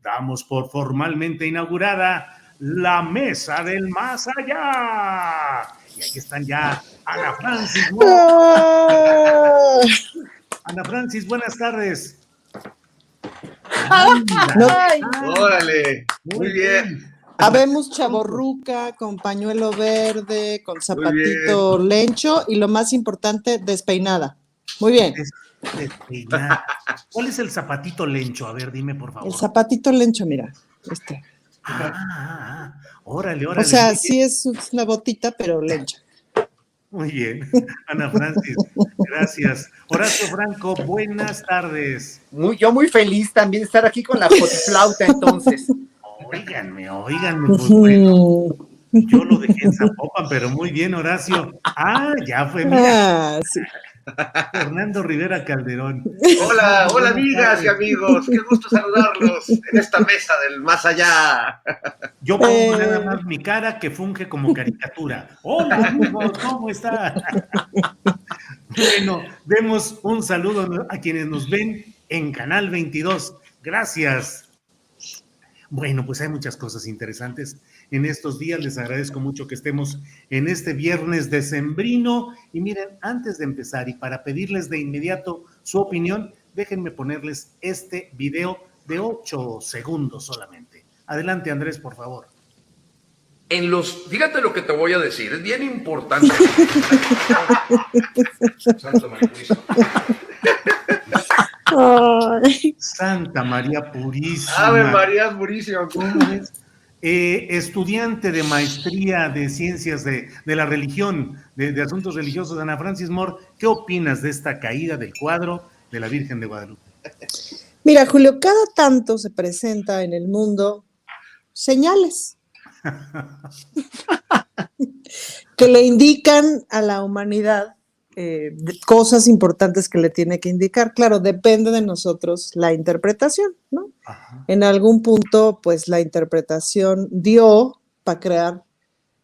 damos por formalmente inaugurada la Mesa del Más Allá. Y aquí están ya Ana Francis. Ana Francis, buenas tardes. Órale, muy bien. Habemos chavorruca con pañuelo verde, con zapatito lencho y lo más importante, despeinada. Muy bien. Despeinada. ¿Cuál es el zapatito lencho? A ver, dime por favor. El zapatito lencho, mira. Órale. O sea, sí es una botita, pero lencha. Muy bien, Ana Francis, gracias. Horacio Franco, buenas tardes. Yo muy feliz también de estar aquí con la flauta, entonces. Óiganme, pues bueno, yo lo dejé en Zapopan, pero muy bien, Horacio. Ya fue, mira. Sí. Fernando Rivera Calderón. Hola amigas y amigos, qué gusto saludarlos en esta mesa del más allá. Yo pongo nada más mi cara que funge como caricatura. Hola amigos, ¿cómo están? Bueno, demos un saludo a quienes nos ven en Canal 22. Gracias. Bueno, pues hay muchas cosas interesantes en estos días. Les agradezco mucho que estemos en este viernes decembrino. Y miren, antes de empezar y para pedirles de inmediato su opinión, déjenme ponerles este video de 8 segundos solamente. Adelante, Andrés, por favor. Fíjate lo que te voy a decir, es bien importante. Santa María Purísima. Santa María Purísima. Ave María Purísima. ¿Cómo es? Estudiante de maestría de ciencias de la religión, de asuntos religiosos, Ana Francis Moore, ¿qué opinas de esta caída del cuadro de la Virgen de Guadalupe? Mira, Julio, cada tanto se presenta en el mundo señales que le indican a la humanidad cosas importantes que le tiene que indicar. Claro, depende de nosotros la interpretación, ¿no? Ajá. En algún punto, pues la interpretación dio para crear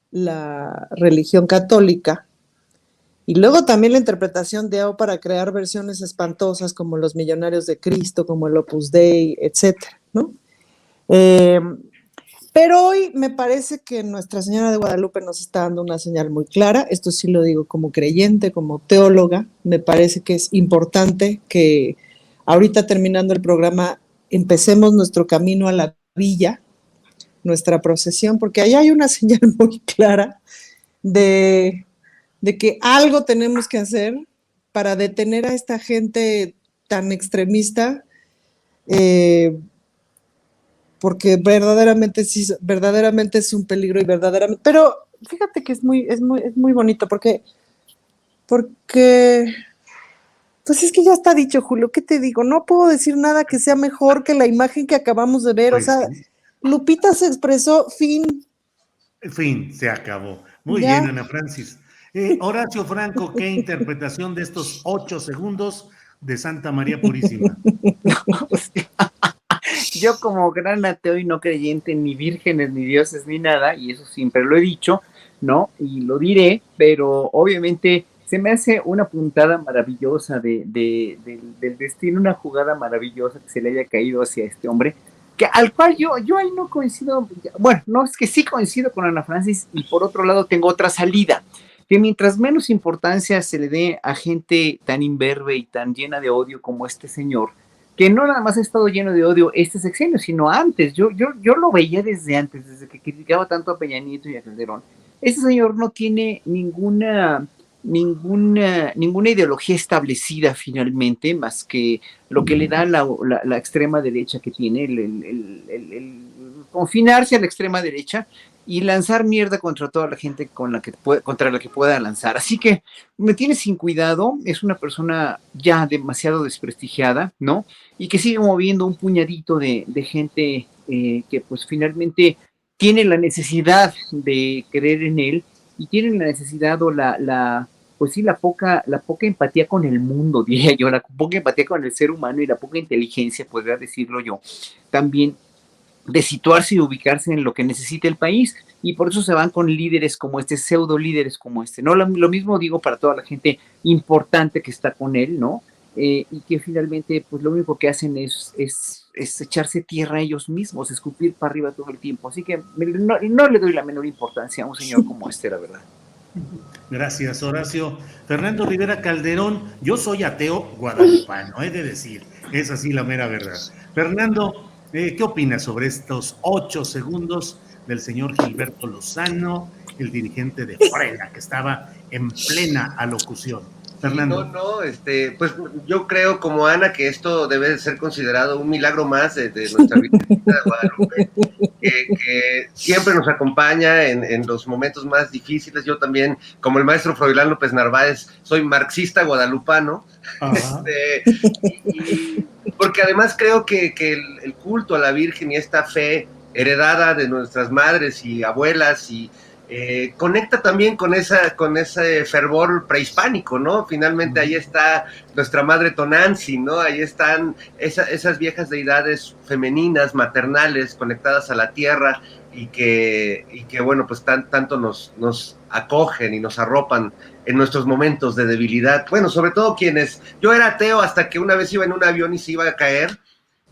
la religión católica y luego también la interpretación dio para crear versiones espantosas como los Millonarios de Cristo, como el Opus Dei, etcétera, ¿no? Pero hoy me parece que Nuestra Señora de Guadalupe nos está dando una señal muy clara. Esto sí lo digo como creyente, como teóloga. Me parece que es importante que ahorita terminando el programa empecemos nuestro camino a la villa, nuestra procesión, porque ahí hay una señal muy clara de que algo tenemos que hacer para detener a esta gente tan extremista, porque verdaderamente es un peligro y verdaderamente, pero fíjate que es muy bonito porque pues es que ya está dicho, Julio, ¿qué te digo? No puedo decir nada que sea mejor que la imagen que acabamos de ver, pues, o sea, sí. Lupita se expresó, fin, se acabó. Muy bien, Ana Francis. Horacio Franco, ¿qué interpretación de estos 8 segundos de Santa María Purísima? Yo como gran ateo y no creyente ni vírgenes, ni dioses, ni nada, y eso siempre lo he dicho, ¿no? Y lo diré, pero obviamente se me hace una puntada maravillosa del destino, una jugada maravillosa que se le haya caído hacia este hombre, al cual yo ahí no coincido, bueno, no, es que sí coincido con Ana Francis, y por otro lado tengo otra salida, que mientras menos importancia se le dé a gente tan imberbe y tan llena de odio como este señor, que no nada más ha estado lleno de odio este sexenio, sino antes. Yo lo veía desde antes, desde que criticaba tanto a Peña Nieto y a Calderón. Este señor no tiene ninguna ideología establecida finalmente, más que lo que le da la extrema derecha que tiene, el confinarse a la extrema derecha y lanzar mierda contra toda la gente contra la que pueda lanzar. Así que me tiene sin cuidado, es una persona ya demasiado desprestigiada, ¿no? Y que sigue moviendo un puñadito de gente que pues finalmente tiene la necesidad de creer en él y tiene la necesidad o pues sí, la poca empatía con el mundo, diría yo, la poca empatía con el ser humano y la poca inteligencia, podría decirlo yo, también de situarse y ubicarse en lo que necesita el país, y por eso se van con líderes como este, pseudo líderes como este, ¿no? Lo mismo digo para toda la gente importante que está con él, ¿no? Y que finalmente, pues lo único que hacen es es echarse tierra a ellos mismos, escupir para arriba todo el tiempo. Así que no le doy la menor importancia a un señor como este, la verdad. Gracias, Horacio. Fernando Rivera Calderón, yo soy ateo guadalupano, he de decir, es así la mera verdad. Fernando, ¿qué opinas sobre estos 8 segundos del señor Gilberto Lozano, el dirigente de Frena, que estaba en plena alocución? Fernando. Pues yo creo como Ana que esto debe ser considerado un milagro más de nuestra Virgencita de Guadalupe, que siempre nos acompaña en los momentos más difíciles. Yo también, como el maestro Froilán López Narváez, soy marxista guadalupano, porque además creo que el culto a la Virgen y esta fe heredada de nuestras madres y abuelas y conecta también con ese fervor prehispánico, ¿no? Finalmente ahí está nuestra madre Tonanzi, ¿no? Ahí están esas viejas deidades femeninas, maternales, conectadas a la tierra y que bueno, pues tanto nos acogen y nos arropan en nuestros momentos de debilidad. Bueno, sobre todo yo era ateo hasta que una vez iba en un avión y se iba a caer.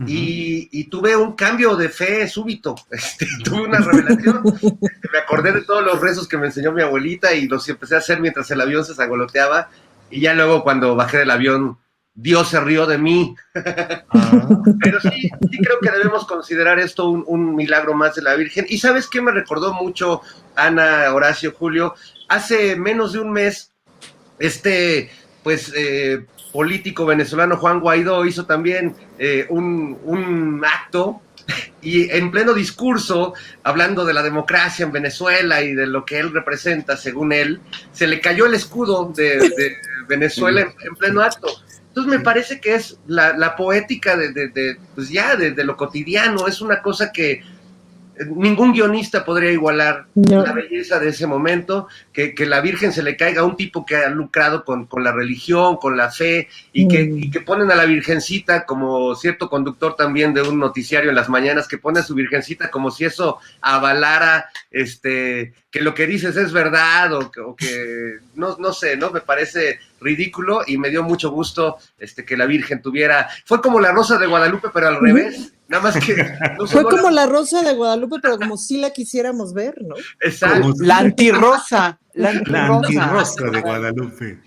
Y tuve un cambio de fe súbito, tuve una revelación, me acordé de todos los rezos que me enseñó mi abuelita y los empecé a hacer mientras el avión se zangoloteaba, y ya luego cuando bajé del avión, Dios se rió de mí. Pero sí creo que debemos considerar esto un milagro más de la Virgen. Y ¿sabes qué me recordó mucho, Ana, Horacio, Julio? Hace menos de un mes, político venezolano Juan Guaidó hizo también un acto, y en pleno discurso, hablando de la democracia en Venezuela y de lo que él representa, según él, se le cayó el escudo de Venezuela en pleno acto. Entonces me parece que es la poética de lo cotidiano, es una cosa que ningún guionista podría igualar la belleza de ese momento, que la Virgen se le caiga a un tipo que ha lucrado con la religión, con la fe, y que ponen a la Virgencita como cierto conductor también de un noticiario en las mañanas, que pone a su Virgencita como si eso avalara que lo que dices es verdad, o que no sé, ¿no? Me parece ridículo, y me dio mucho gusto que la Virgen fue como la Rosa de Guadalupe, pero al revés. Nada más que fue como la Rosa de Guadalupe, pero como si la quisiéramos ver, ¿no? Exacto. La antirrosa. La antirrosa de Guadalupe.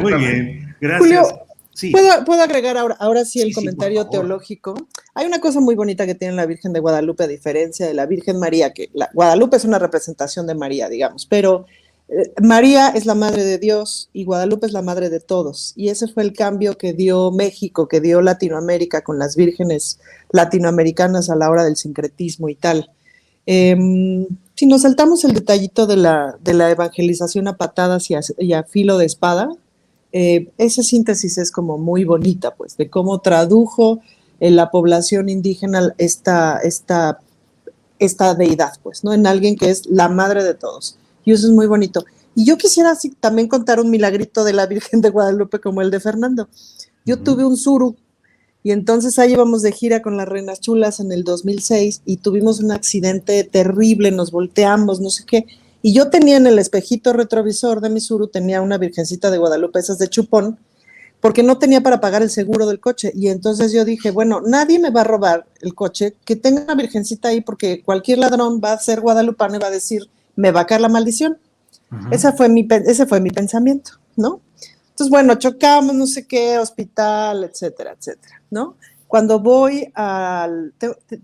Muy bien, gracias. Julio, sí. ¿puedo agregar ahora sí el comentario teológico? Hay una cosa muy bonita que tiene la Virgen de Guadalupe, a diferencia de la Virgen María, que Guadalupe es una representación de María, digamos, pero María es la madre de Dios y Guadalupe es la madre de todos, y ese fue el cambio que dio México, que dio Latinoamérica con las vírgenes latinoamericanas a la hora del sincretismo y tal. Si nos saltamos el detallito de la evangelización a patadas y a filo de espada, esa síntesis es como muy bonita, pues, de cómo tradujo en la población indígena esta deidad, pues, ¿no? En alguien que es la madre de todos. Y eso es muy bonito. Y yo quisiera también contar un milagrito de la Virgen de Guadalupe como el de Fernando. Yo tuve un suru, y entonces ahí íbamos de gira con las Reinas Chulas en el 2006 y tuvimos un accidente terrible, nos volteamos, no sé qué. Y yo tenía en el espejito retrovisor de mi suru, tenía una Virgencita de Guadalupe, esas de chupón, porque no tenía para pagar el seguro del coche. Y entonces yo dije, bueno, nadie me va a robar el coche, que tenga una Virgencita ahí, porque cualquier ladrón va a ser guadalupano y va a decir, me va a caer la maldición. Ese fue mi pensamiento, ¿no? Entonces, bueno, chocamos, no sé qué, hospital, etcétera, etcétera, ¿no? Cuando voy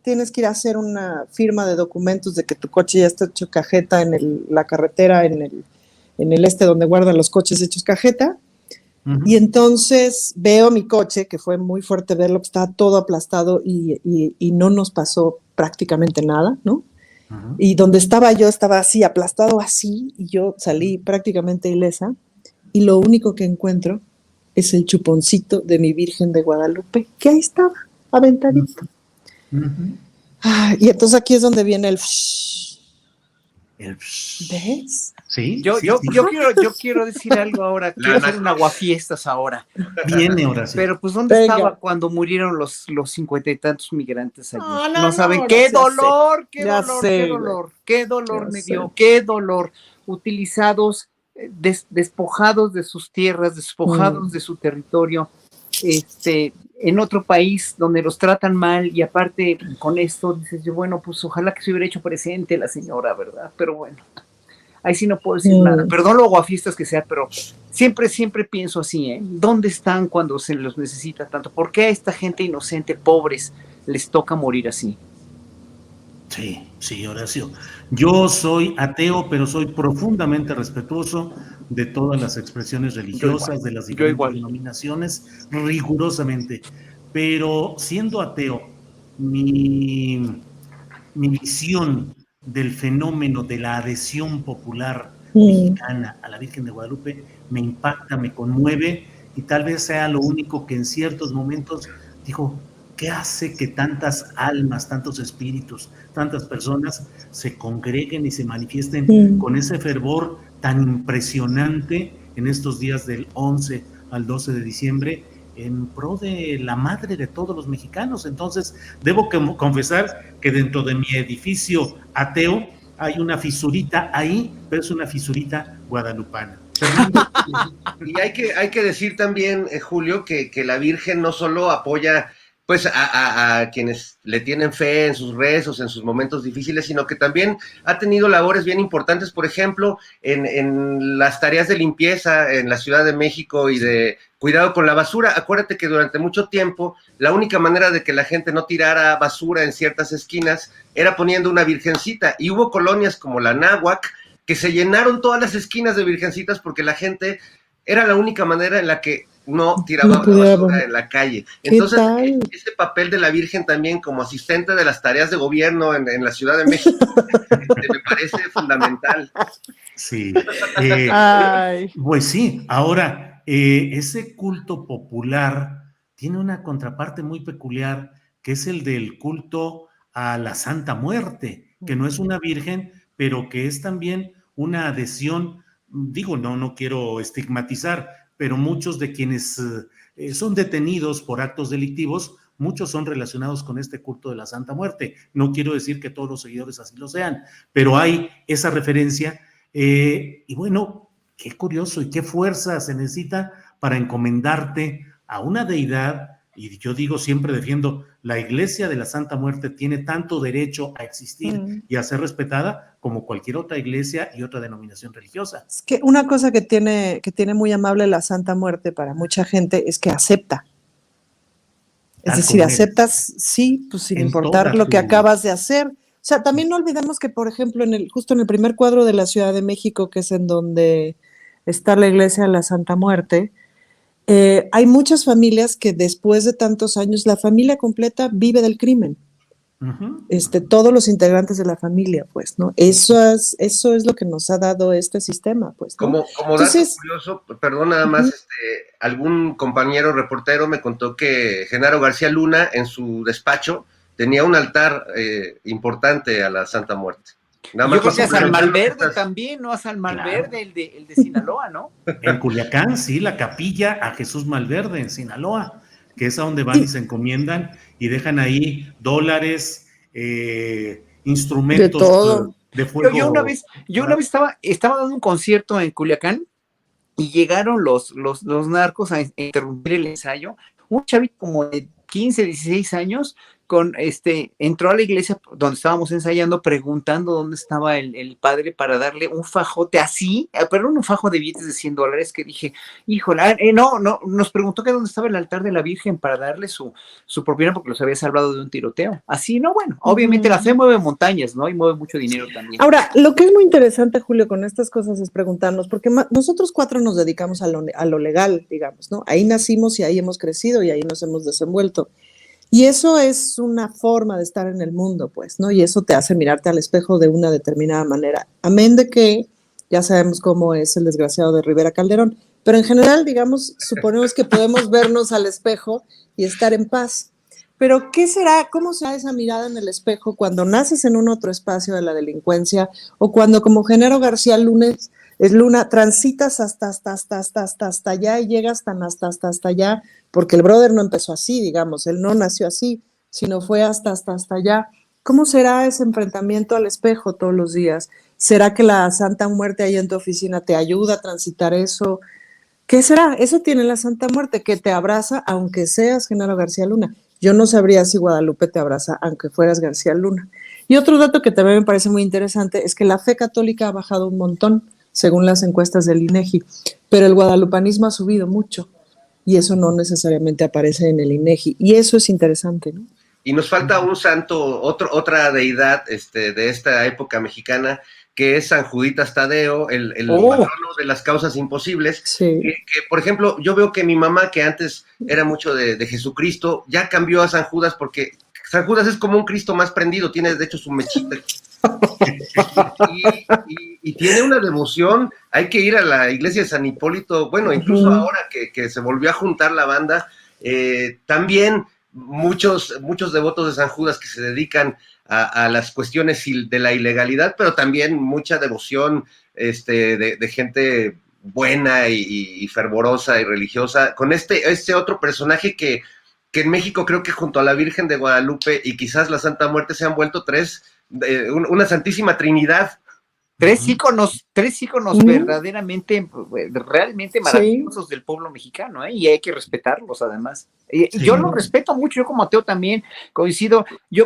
tienes que ir a hacer una firma de documentos de que tu coche ya está hecho cajeta en la carretera, en el donde guardan los coches hechos cajeta. Y entonces veo mi coche, que fue muy fuerte verlo, que estaba todo aplastado y no nos pasó prácticamente nada, ¿no? Y donde estaba yo estaba así, aplastado así, y yo salí prácticamente ilesa, y lo único que encuentro es el chuponcito de mi Virgen de Guadalupe, que ahí estaba, aventadito. Y entonces aquí es donde viene el ¿ves? Sí. Yo quiero decir algo ahora, quiero hacer un aguafiestas ahora. Viene ahora sí. Pero pues ¿dónde estaba cuando murieron los 50 y tantos migrantes allí? No saben qué dolor me dio, qué dolor. Utilizados, despojados de sus tierras, despojados de su territorio, en otro país donde los tratan mal y aparte con esto dices yo, bueno, pues ojalá que se hubiera hecho presente la señora, ¿verdad? Pero bueno, ahí sí no puedo decir nada. Perdón lo aguafiestas que sea, pero siempre pienso así, ¿eh? ¿Dónde están cuando se los necesita tanto? ¿Por qué a esta gente inocente, pobres, les toca morir así? Sí, Horacio. Yo soy ateo, pero soy profundamente respetuoso de todas las expresiones religiosas, de las diferentes denominaciones, rigurosamente. Pero siendo ateo, mi, mi visión del fenómeno de la adhesión popular mexicana a la Virgen de Guadalupe me impacta, me conmueve y tal vez sea lo único que en ciertos momentos digo, ¿qué hace que tantas almas, tantos espíritus, tantas personas se congreguen y se manifiesten con ese fervor tan impresionante en estos días del 11 al 12 de diciembre en pro de la madre de todos los mexicanos? Entonces, debo confesar que dentro de mi edificio ateo hay una fisurita ahí, pero es una fisurita guadalupana. Y hay que decir también, Julio, que la Virgen no solo apoya pues a quienes le tienen fe en sus rezos, en sus momentos difíciles, sino que también ha tenido labores bien importantes, por ejemplo, en las tareas de limpieza en la Ciudad de México y de cuidado con la basura. Acuérdate que durante mucho tiempo la única manera de que la gente no tirara basura en ciertas esquinas era poniendo una virgencita, y hubo colonias como la Náhuac que se llenaron todas las esquinas de virgencitas porque la gente era la única manera en la que no tiraba basura en la calle. Entonces, ese papel de la Virgen también como asistente de las tareas de gobierno en la Ciudad de México me parece fundamental. Sí. Pues sí, ahora, ese culto popular tiene una contraparte muy peculiar, que es el del culto a la Santa Muerte, que no es una virgen, pero que es también una adhesión. Digo, no quiero estigmatizar, pero muchos de quienes son detenidos por actos delictivos, muchos son relacionados con este culto de la Santa Muerte. No quiero decir que todos los seguidores así lo sean, pero hay esa referencia. Y bueno, qué curioso y qué fuerza se necesita para encomendarte a una deidad. Y yo digo, siempre defiendo, la Iglesia de la Santa Muerte tiene tanto derecho a existir y a ser respetada como cualquier otra iglesia y otra denominación religiosa. Es que una cosa que tiene muy amable la Santa Muerte para mucha gente es que acepta. Es decir, aceptas, sí, pues sin importar lo que acabas de hacer. O sea, también no olvidemos que, por ejemplo, justo en el primer cuadro de la Ciudad de México, que es en donde está la Iglesia de la Santa Muerte, hay muchas familias que después de tantos años, la familia completa vive del crimen. Todos los integrantes de la familia, pues, ¿no? Eso es lo que nos ha dado este sistema, pues, ¿no? Como dato curioso, perdón, nada más, algún compañero reportero me contó que Genaro García Luna en su despacho tenía un altar importante a la Santa Muerte. Nada yo creo que a San Malverde también, ¿no? A San Malverde, claro. el de Sinaloa, ¿no? En Culiacán, sí, la capilla a Jesús Malverde en Sinaloa, que es a donde van y se encomiendan y dejan ahí dólares, instrumentos de fuego. Yo una vez estaba dando un concierto en Culiacán y llegaron los narcos a interrumpir el ensayo. Un chavito como de 15, 16 años entró a la iglesia donde estábamos ensayando preguntando dónde estaba el padre para darle un fajote así, pero un fajo de billetes de $100 que dije, híjole, no, nos preguntó que dónde estaba el altar de la Virgen para darle su propina porque los había salvado de un tiroteo. Así, no, bueno, obviamente la fe mueve montañas, ¿no? Y mueve mucho dinero también. Ahora, lo que es muy interesante, Julio, con estas cosas es preguntarnos, porque nosotros 4 nos dedicamos a lo legal, digamos, ¿no? Ahí nacimos y ahí hemos crecido y ahí nos hemos desenvuelto. Y eso es una forma de estar en el mundo, pues, ¿no? Y eso te hace mirarte al espejo de una determinada manera. Amén de que ya sabemos cómo es el desgraciado de Rivera Calderón. Pero en general, digamos, suponemos que podemos vernos al espejo y estar en paz. Pero ¿qué será? ¿Cómo será esa mirada en el espejo cuando naces en un otro espacio de la delincuencia o cuando, como Genaro García Luna, transitas hasta allá y llegas hasta allá? Porque el brother no empezó así, digamos, él no nació así, sino fue hasta allá. ¿Cómo será ese enfrentamiento al espejo todos los días? ¿Será que la Santa Muerte ahí en tu oficina te ayuda a transitar eso? ¿Qué será? Eso tiene la Santa Muerte, que te abraza aunque seas Genaro García Luna. Yo no sabría si Guadalupe te abraza aunque fueras García Luna. Y otro dato que también me parece muy interesante es que la fe católica ha bajado un montón, según las encuestas del INEGI, pero el guadalupanismo ha subido mucho y eso no necesariamente aparece en el INEGI. Y eso es interesante, ¿no? Y nos falta un santo, otra deidad de esta época mexicana, que es San Juditas Tadeo, el patrono de las causas imposibles. Sí. Que, por ejemplo, yo veo que mi mamá, que antes era mucho de Jesucristo, ya cambió a San Judas, porque San Judas es como un Cristo más prendido, tiene de hecho su mechita. y tiene una devoción. Hay que ir a la iglesia de San Hipólito, bueno, incluso ahora que se volvió a juntar la banda, también muchos devotos de San Judas que se dedican a las cuestiones de la ilegalidad, pero también mucha devoción de gente buena y fervorosa y religiosa, con este otro personaje que en México creo que junto a la Virgen de Guadalupe y quizás la Santa Muerte se han vuelto una santísima trinidad. Tres íconos verdaderamente, realmente maravillosos del pueblo mexicano, y hay que respetarlos además. Yo los respeto mucho, yo como ateo también coincido, yo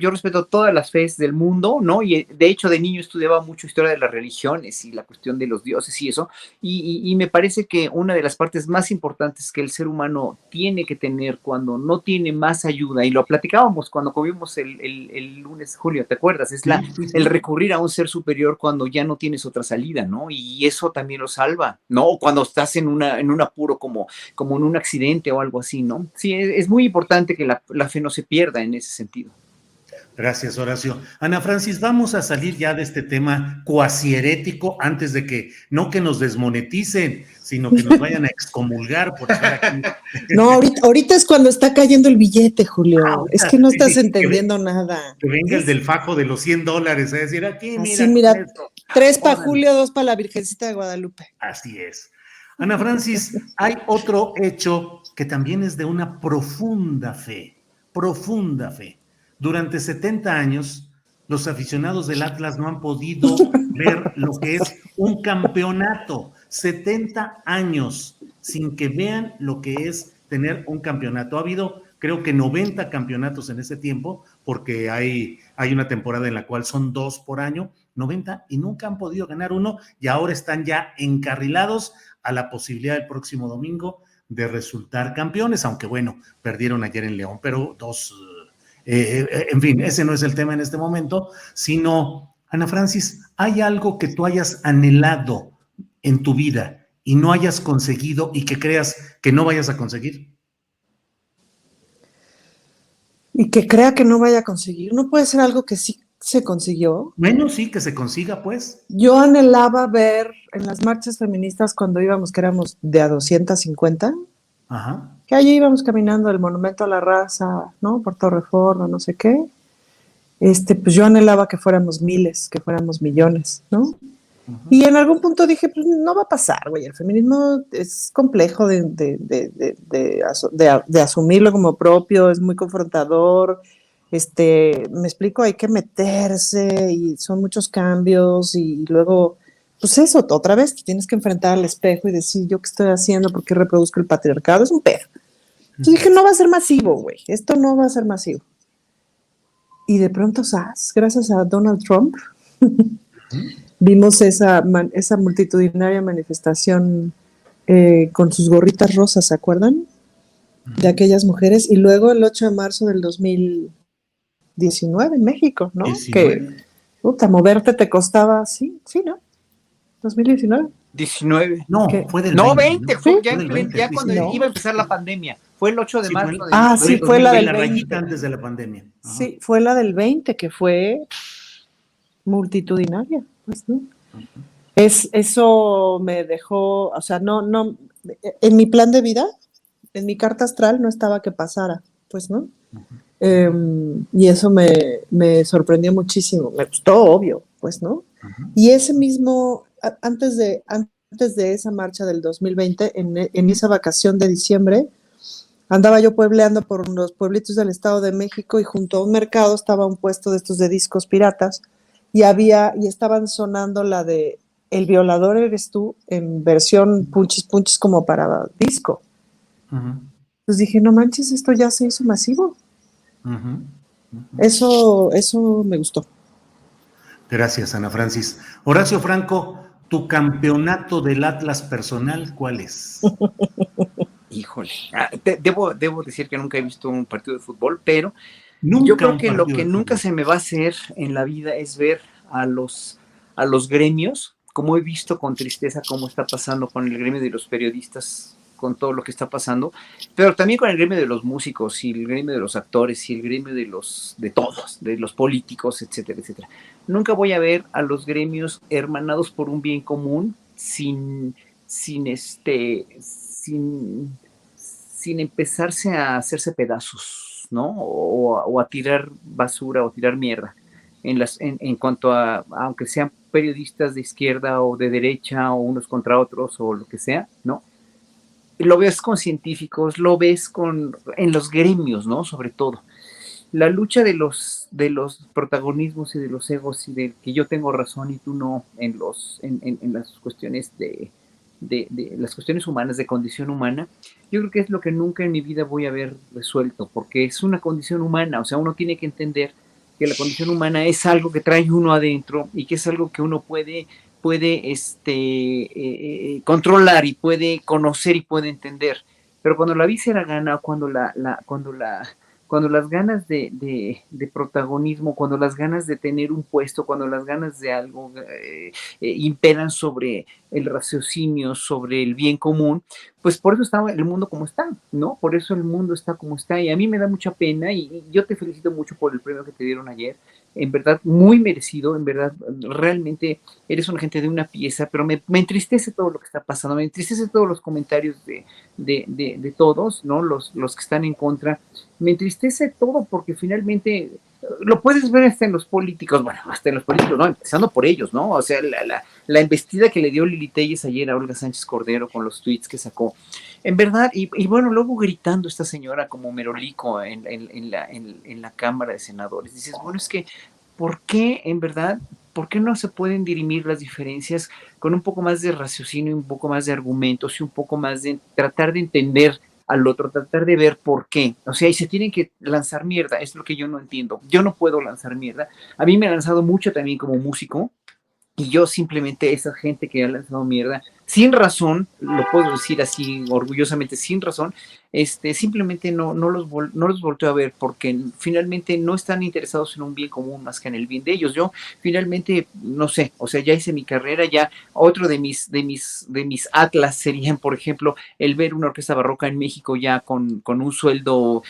respeto todas las fees del mundo, ¿no? Y de hecho de niño estudiaba mucho historia de las religiones y la cuestión de los dioses y eso, y me parece que una de las partes más importantes que el ser humano tiene que tener cuando no tiene más ayuda, y lo platicábamos cuando comimos el lunes, Julio, ¿te acuerdas? Es el recurrir a un ser superior cuando ya no tienes otra salida, ¿no? Y eso también lo salva, ¿no? O cuando estás en un apuro como en un accidente o algo así, ¿no? Sí, es muy importante que la fe no se pierda en ese sentido. Gracias, Horacio. Ana Francis, vamos a salir ya de este tema cuasi herético antes de que nos desmoneticen, sino que nos vayan a excomulgar por estar aquí. No, ahorita es cuando está cayendo el billete, Julio. Es que no estás entendiendo nada. Que venga el del fajo de los $100, a decir, aquí, mira. Así, mira, 3 para Julio, 2 para la Virgencita de Guadalupe. Así es. Ana Francis, hay otro hecho que también es de una profunda fe. Durante 70 años, los aficionados del Atlas no han podido ver lo que es un campeonato. 70 años sin que vean lo que es tener un campeonato. Ha habido, creo que 90 campeonatos en ese tiempo, porque hay una temporada en la cual son 2 por año, 90, y nunca han podido ganar uno, y ahora están ya encarrilados a la posibilidad el próximo domingo de resultar campeones, aunque bueno, perdieron ayer en León, pero 2... en fin, ese no es el tema en este momento, sino, Ana Francis, ¿hay algo que tú hayas anhelado en tu vida y no hayas conseguido y que creas que no vayas a conseguir? Y que crea que no vaya a conseguir. ¿No puede ser algo que sí se consiguió? Bueno, sí, que se consiga, pues. Yo anhelaba ver en las marchas feministas cuando íbamos, que éramos de a 250, Ajá. que allí íbamos caminando del Monumento a la Raza, ¿no? Por Torre Reforma, no sé qué. Pues yo anhelaba que fuéramos miles, que fuéramos millones, ¿no? Uh-huh. Y en algún punto dije, pues no va a pasar, güey, el feminismo es complejo de asumirlo como propio, es muy confrontador, me explico, hay que meterse y son muchos cambios y luego, pues eso, otra vez te tienes que enfrentar al espejo y decir, ¿yo qué estoy haciendo? ¿Por qué reproduzco el patriarcado? Es un pedo. Entonces dije, no va a ser masivo, güey, esto no va a ser masivo. Y de pronto, gracias a Donald Trump, vimos esa multitudinaria manifestación con sus gorritas rosas, ¿se acuerdan? De aquellas mujeres. Y luego el 8 de marzo del 2019 en México, ¿no? 19. Que, moverte te costaba, sí, ¿no? 2019. 19. No, ¿qué? fue del 20. No, 20, fue ¿no? ya, Fue del 20, ya cuando iba a empezar la pandemia. Fue el 8 de marzo. Sí, fue la del 20. Rayita antes de la pandemia. Ajá. Sí, fue la del 20, que fue multitudinaria. Pues, ¿no? Uh-huh. Eso me dejó, o sea, no, en mi plan de vida, en mi carta astral no estaba que pasara, pues, ¿no? Uh-huh. Y eso me sorprendió muchísimo, me gustó, obvio, pues, ¿no? Uh-huh. Y ese mismo, antes de esa marcha del 2020, en esa vacación de diciembre, andaba yo puebleando por los pueblitos del Estado de México y junto a un mercado estaba un puesto de estos de discos piratas y estaban sonando la de El violador eres tú en versión punchis punchis como para disco. Entonces dije, no manches, esto ya se hizo masivo. Eso me gustó. Gracias, Ana Francis. Horacio Franco, ¿tu campeonato del Atlas personal cuál es? Híjole, debo decir que nunca he visto un partido de fútbol, pero Nunca yo creo un que lo partido que de nunca fútbol. se me va a hacer en la vida es ver a los gremios, como he visto con tristeza cómo está pasando con el gremio de los periodistas, con todo lo que está pasando, pero también con el gremio de los músicos y el gremio de los actores y el gremio de todos, de los políticos, etcétera, etcétera. Nunca voy a ver a los gremios hermanados por un bien común sin empezarse a hacerse pedazos, ¿no? O a tirar basura o tirar mierda. En cuanto a, aunque sean periodistas de izquierda o de derecha o unos contra otros o lo que sea, ¿no? Lo ves con científicos, lo ves en los gremios, ¿no? Sobre todo. La lucha de los protagonismos y de los egos y de que yo tengo razón y tú no en las cuestiones de las cuestiones humanas, de condición humana, yo creo que es lo que nunca en mi vida voy a haber resuelto, porque es una condición humana, o sea, uno tiene que entender que la condición humana es algo que trae uno adentro y que es algo que uno puede controlar y puede conocer y puede entender. Pero cuando la víscera gana, cuando las ganas de protagonismo, cuando las ganas de tener un puesto, cuando las ganas de algo imperan sobre el raciocinio, sobre el bien común, pues por eso está el mundo como está, ¿no? Por eso el mundo está como está. Y a mí me da mucha pena y yo te felicito mucho por el premio que te dieron ayer. En verdad, muy merecido, en verdad, realmente eres una gente de una pieza, pero me entristece todo lo que está pasando, me entristece todos los comentarios de todos, ¿no? Los que están en contra. Me entristece todo porque finalmente lo puedes ver hasta en los políticos, bueno, hasta en los políticos, no, empezando por ellos, ¿no? O sea, la embestida que le dio Lili Telles ayer a Olga Sánchez Cordero con los tweets que sacó, en verdad, y bueno, luego gritando esta señora como merolico en la Cámara de Senadores, dices, bueno, es que, ¿por qué, en verdad, por qué no se pueden dirimir las diferencias con un poco más de raciocinio, un poco más de argumentos y un poco más de tratar de entender al otro, tratar de ver por qué? O sea, y se tienen que lanzar mierda, es lo que yo no entiendo. Yo no puedo lanzar mierda. A mí me ha lanzado mucho también como músico, y yo simplemente, esa gente que ha lanzado mierda, sin razón, lo puedo decir así orgullosamente, sin razón, simplemente no los volteo a ver porque finalmente no están interesados en un bien común más que en el bien de ellos. Yo finalmente, no sé, o sea, ya hice mi carrera, ya otro de mis atlas serían, por ejemplo, el ver una orquesta barroca en México ya con un sueldo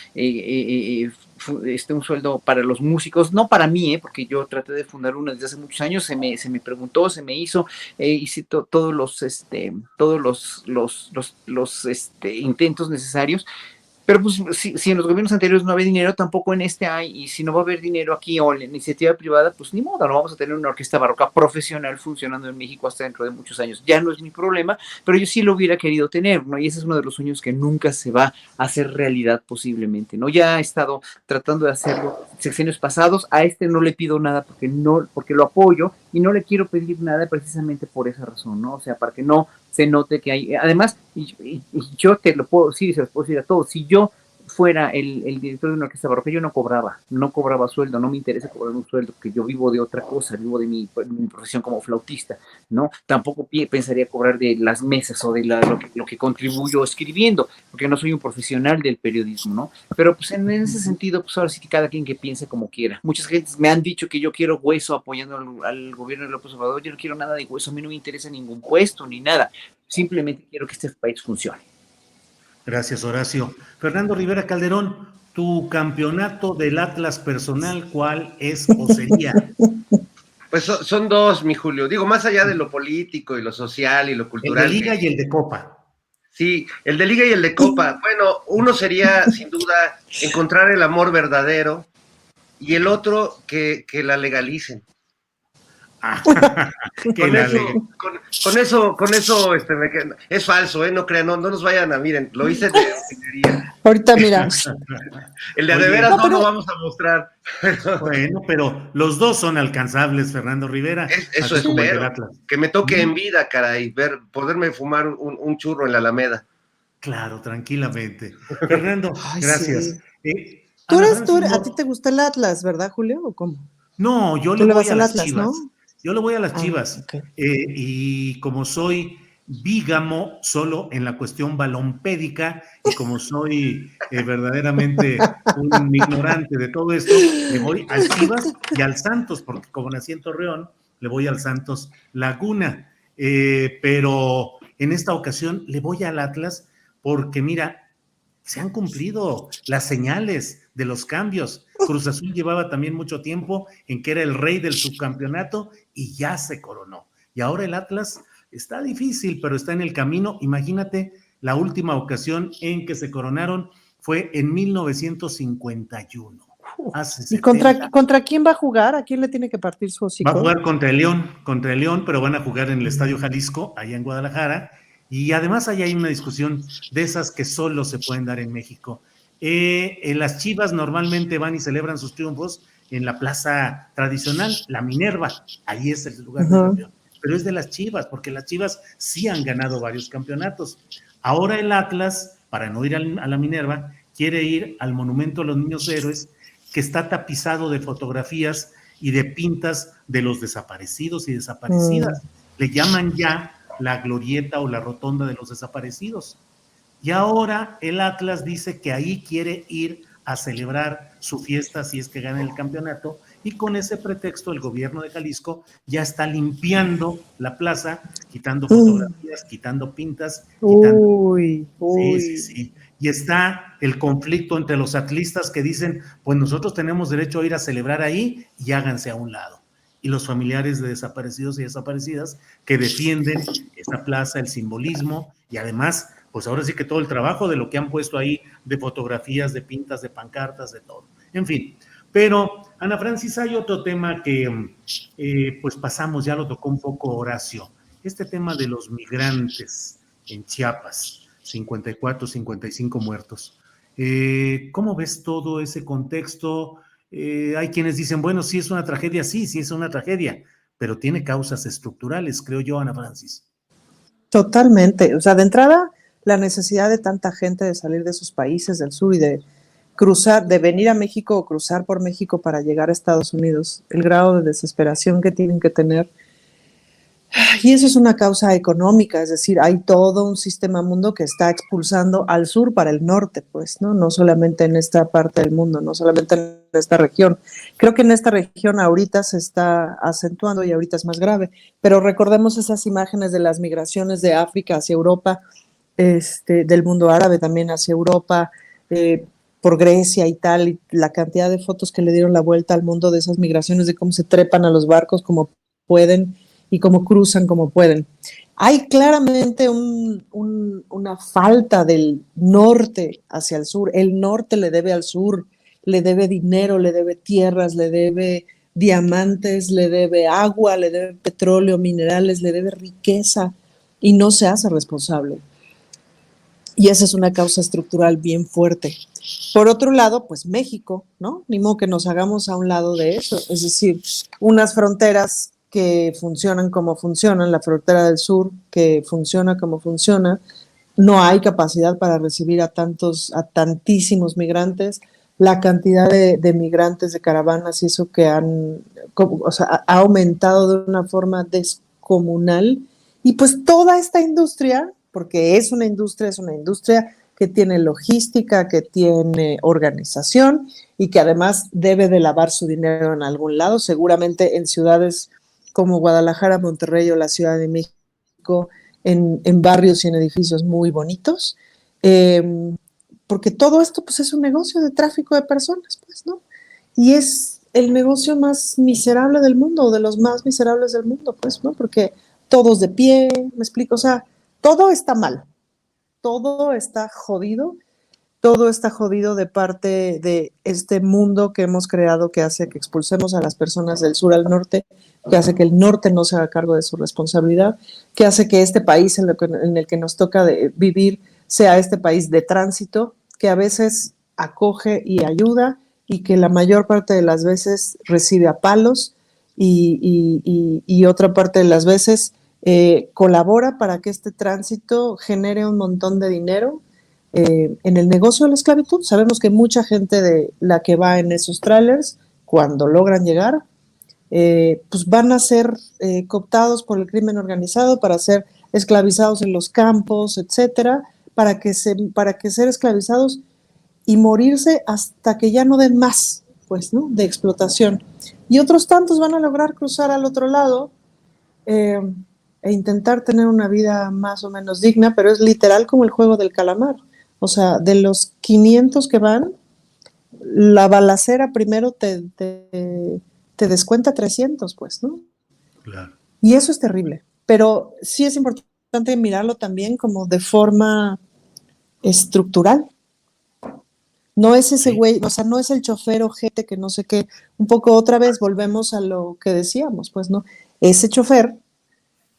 un sueldo para los músicos, no para mí, porque yo traté de fundar una desde hace muchos años, se me preguntó, se me hizo, hice todos los intentos necesarios, pero pues si en los gobiernos anteriores no había dinero, tampoco en este hay, y si no va a haber dinero aquí o en la iniciativa privada, pues ni modo, no vamos a tener una orquesta barroca profesional funcionando en México hasta dentro de muchos años. Ya no es mi problema, pero yo sí lo hubiera querido tener, ¿no? Y ese es uno de los sueños que nunca se va a hacer realidad posiblemente, ¿no? Ya he estado tratando de hacerlo sexenios pasados, a no le pido nada porque lo apoyo y no le quiero pedir nada precisamente por esa razón, ¿no? O sea, para que no se note que hay, además, y yo te lo puedo decir y se los puedo decir a todos, si yo fuera el director de una orquesta barroca, yo no cobraba sueldo, no me interesa cobrar un sueldo, porque yo vivo de otra cosa, vivo de mi profesión como flautista, ¿no? Tampoco pensaría cobrar de las mesas o de lo que contribuyo escribiendo, porque no soy un profesional del periodismo, ¿no? Pero pues en ese sentido, pues ahora sí que cada quien que piense como quiera. Muchas gentes me han dicho que yo quiero hueso apoyando al gobierno de López Obrador. Yo no quiero nada de hueso, a mí no me interesa ningún puesto ni nada, simplemente quiero que este país funcione. Gracias, Horacio. Fernando Rivera Calderón, tu campeonato del Atlas personal, ¿cuál es o sería? Pues son dos, mi Julio. Digo, más allá de lo político y lo social y lo cultural. El de Liga y el de Copa. Sí, el de Liga y el de Copa. Bueno, uno sería, sin duda, encontrar el amor verdadero y el otro que la legalicen. Que la alegre. Con eso, es falso, no crean, no nos vayan a, miren, lo hice de ingeniería. Ahorita mira. El de Oye, de veras no, no pero- lo vamos a mostrar. Bueno, pero los dos son alcanzables, Fernando Rivera, Eso así como el del espero, Atlas. que me toque en vida, caray, poderme fumar un churro en la Alameda. Claro, tranquilamente. Fernando, Ay, gracias. sí. Ana Francis, A ti te gusta el Atlas, ¿verdad, Julio? ¿O cómo? no, yo Tú le le voy vas a al las Atlas, ¿no? Chivas. Yo le voy a las Ah, Chivas. ok. Y como soy bígamo solo en la cuestión balompédica y como soy verdaderamente un ignorante de todo esto, le voy al Chivas y al Santos, porque como nací en Torreón, le voy al Santos Laguna. Pero en esta ocasión le voy al Atlas porque mira, se han cumplido las señales de los cambios. Cruz Azul llevaba también mucho tiempo en que era el rey del subcampeonato y ya se coronó. Y ahora el Atlas está difícil, pero está en el camino. Imagínate, la última ocasión en que se coronaron fue en 1951. Hace ¿Y 70. contra quién va a jugar? ¿A quién le tiene que partir su Va a hocico? jugar contra el León, pero van a jugar en el Estadio Jalisco, allá en Guadalajara. Y además hay una discusión de esas que solo se pueden dar en México. En las Chivas normalmente van y celebran sus triunfos en la plaza tradicional, la Minerva, ahí es el lugar de reunión. Pero es de las Chivas, porque las Chivas sí han ganado varios campeonatos. Ahora el Atlas, para no ir a la Minerva, quiere ir al Monumento a los Niños Héroes, que está tapizado de fotografías y de pintas de los desaparecidos y desaparecidas. Le llaman ya la glorieta o la rotonda de los desaparecidos. Y ahora el Atlas dice que ahí quiere ir a celebrar su fiesta si es que gana el campeonato, y con ese pretexto el gobierno de Jalisco ya está limpiando la plaza, quitando fotografías, quitando pintas, quitando... Sí. Y está el conflicto entre los atlistas que dicen, pues nosotros tenemos derecho a ir a celebrar ahí y háganse a un lado. Y los familiares de desaparecidos y desaparecidas que defienden esa plaza, el simbolismo, y además, pues ahora sí que todo el trabajo de lo que han puesto ahí, de fotografías, de pintas, de pancartas, de todo. En fin, pero Ana Francis, hay otro tema que pues pasamos, ya lo tocó un poco Horacio, este tema de los migrantes en Chiapas. 54, 55 muertos. ¿Cómo ves todo ese contexto? Hay quienes dicen, bueno, sí es una tragedia, sí es una tragedia, pero tiene causas estructurales, creo yo, Ana Francis. Totalmente. O sea, de entrada, la necesidad de tanta gente de salir de sus países del sur y de cruzar, de venir a México o cruzar por México para llegar a Estados Unidos, el grado de desesperación que tienen que tener. Y eso es una causa económica, es decir, hay todo un sistema mundo que está expulsando al sur para el norte, pues, ¿no? No solamente en esta parte del mundo, no solamente en esta región. Creo que en esta región ahorita se está acentuando y ahorita es más grave, pero recordemos esas imágenes de las migraciones de África hacia Europa, del mundo árabe también hacia Europa, por Grecia y tal, y la cantidad de fotos que le dieron la vuelta al mundo de esas migraciones, de cómo se trepan a los barcos como pueden y cómo cruzan como pueden. Hay claramente una falta del norte hacia el sur. El norte le debe al sur, le debe dinero, le debe tierras, le debe diamantes, le debe agua, le debe petróleo, minerales, le debe riqueza y no se hace responsable. Y esa es una causa estructural bien fuerte. Por otro lado, pues México, ¿no? Ni modo que nos hagamos a un lado de eso. Es decir, unas fronteras que funcionan como funcionan, la frontera del sur que funciona como funciona, no hay capacidad para recibir a tantísimos migrantes, la cantidad de migrantes de caravanas y eso que ha aumentado de una forma descomunal, y pues toda esta industria, porque es una industria que tiene logística, que tiene organización y que además debe de lavar su dinero en algún lado, seguramente en ciudades como Guadalajara, Monterrey o la Ciudad de México, en barrios y en edificios muy bonitos, porque todo esto pues es un negocio de tráfico de personas, pues, ¿no? Y es el negocio más miserable del mundo, o de los más miserables del mundo, pues, ¿no? Porque todos de pie, me explico, o sea, todo está mal, todo está jodido, todo está jodido de parte de este mundo que hemos creado que hace que expulsemos a las personas del sur al norte, que hace que el norte no se haga cargo de su responsabilidad, que hace que este país en el que nos toca vivir sea este país de tránsito, que a veces acoge y ayuda y que la mayor parte de las veces recibe a palos y otra parte de las veces colabora para que este tránsito genere un montón de dinero en el negocio de la esclavitud. Sabemos que mucha gente de la que va en esos trailers, cuando logran llegar, pues van a ser cooptados por el crimen organizado para ser esclavizados en los campos, etcétera, para que ser esclavizados y morirse hasta que ya no den más, pues, ¿no? De explotación. Y otros tantos van a lograr cruzar al otro lado e intentar tener una vida más o menos digna, pero es literal como el juego del calamar. O sea, de los 500 que van, la balacera primero te descuenta 300, pues, ¿no? Claro. Y eso es terrible. Pero sí es importante mirarlo también como de forma estructural. No es ese güey, o sea, no es el chofer ojete que no sé qué. Un poco otra vez volvemos a lo que decíamos, pues, ¿no? Ese chofer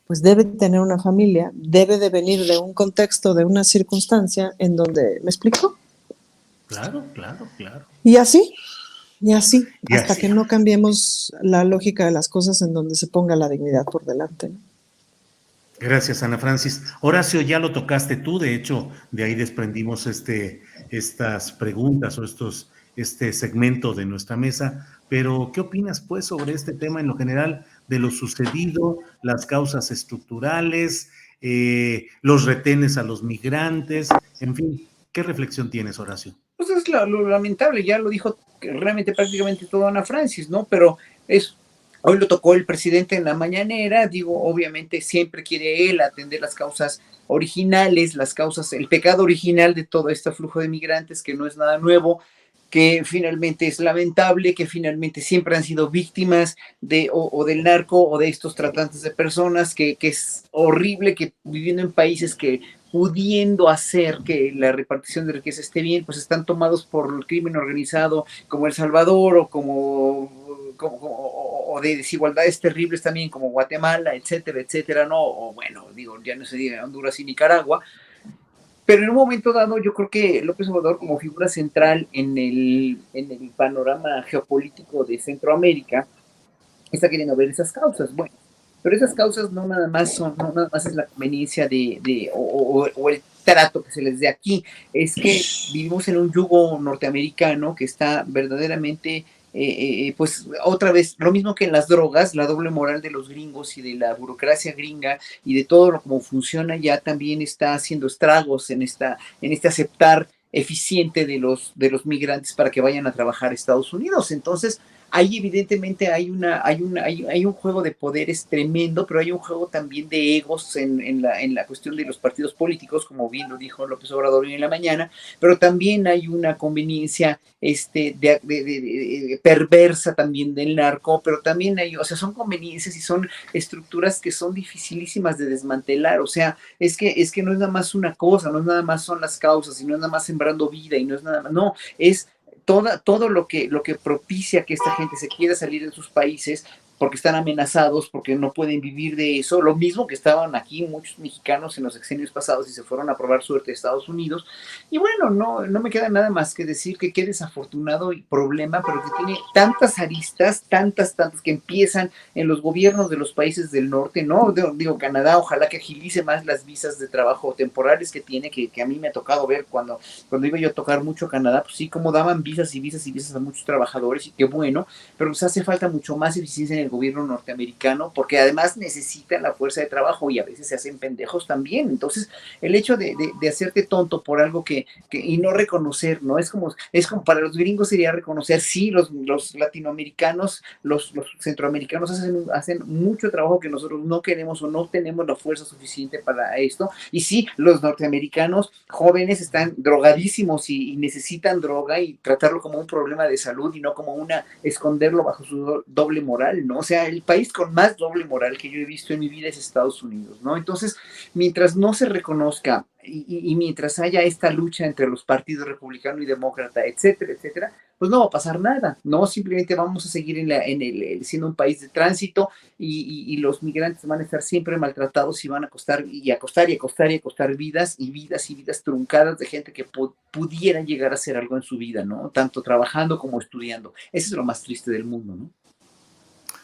pues debe tener una familia, debe de venir de un contexto, de una circunstancia en donde, ¿me explico? Claro, claro, claro. Y así, Y hasta así. que no cambiemos la lógica de las cosas en donde se ponga la dignidad por delante, ¿no? Gracias, Ana Francis. Horacio, ya lo tocaste tú, de hecho, de ahí desprendimos estas preguntas o este segmento de nuestra mesa, pero ¿qué opinas, pues, sobre este tema en lo general de lo sucedido, las causas estructurales, los retenes a los migrantes, en fin, ¿qué reflexión tienes, Horacio? Pues es lo lamentable, ya lo dijo realmente prácticamente todo Ana Francis, ¿no? Pero hoy lo tocó el presidente en la mañanera, digo, obviamente siempre quiere él atender las causas originales, el pecado original de todo este flujo de migrantes, que no es nada nuevo, que finalmente es lamentable, que finalmente siempre han sido víctimas o del narco o de estos tratantes de personas, que es horrible que viviendo en países que pudiendo hacer que la repartición de riqueza esté bien, pues están tomados por el crimen organizado como El Salvador o de desigualdades terribles también como Guatemala, etcétera, etcétera, ¿no? O bueno, digo, ya no se diga Honduras y Nicaragua. Pero en un momento dado, yo creo que López Obrador, como figura central en el panorama geopolítico de Centroamérica, está queriendo ver esas causas. Bueno, pero esas causas no nada más es la conveniencia o el trato que se les dé aquí, es que vivimos en un yugo norteamericano que está verdaderamente pues otra vez, lo mismo que en las drogas, la doble moral de los gringos y de la burocracia gringa y de todo lo como funciona ya también está haciendo estragos en este aceptar eficiente de los migrantes para que vayan a trabajar a Estados Unidos. Entonces, ahí evidentemente hay un juego de poderes tremendo, pero hay un juego también de egos en la cuestión de los partidos políticos, como bien lo dijo López Obrador hoy en la mañana, pero también hay una conveniencia perversa también del narco, pero también hay, o sea, son conveniencias y son estructuras que son dificilísimas de desmantelar, o sea, es que no es nada más una cosa, no es nada más son las causas, y no es nada más sembrando vida, y no es nada más, no, es todo lo que propicia que esta gente se quiera salir de sus países porque están amenazados, porque no pueden vivir de eso, lo mismo que estaban aquí muchos mexicanos en los sexenios pasados y se fueron a probar suerte a Estados Unidos, y bueno, no me queda nada más que decir que qué desafortunado y problema, pero que tiene tantas aristas, tantas, que empiezan en los gobiernos de los países del norte, ¿no? Digo, Canadá, ojalá que agilice más las visas de trabajo temporales que tiene, que a mí me ha tocado ver cuando iba yo a tocar mucho Canadá, pues sí, como daban visas y visas y visas a muchos trabajadores, y qué bueno, pero pues hace falta mucho más eficiencia en el gobierno norteamericano, porque además necesitan la fuerza de trabajo y a veces se hacen pendejos también. Entonces, el hecho de hacerte tonto por algo y no reconocer, ¿no? Es como para los gringos sería reconocer, sí, los latinoamericanos, los centroamericanos hacen mucho trabajo que nosotros no queremos o no tenemos la fuerza suficiente para esto, y sí, los norteamericanos jóvenes están drogadísimos y necesitan droga y tratarlo como un problema de salud y no como esconderlo bajo su doble moral, ¿no? ¿no? O sea, el país con más doble moral que yo he visto en mi vida es Estados Unidos, ¿no? Entonces, mientras no se reconozca y mientras haya esta lucha entre los partidos republicano y demócrata, etcétera, etcétera, pues no va a pasar nada, ¿no? Simplemente vamos a seguir siendo un país de tránsito y los migrantes van a estar siempre maltratados y van a costar vidas y vidas y vidas truncadas de gente que pudiera llegar a hacer algo en su vida, ¿no? Tanto trabajando como estudiando. Eso es lo más triste del mundo, ¿no?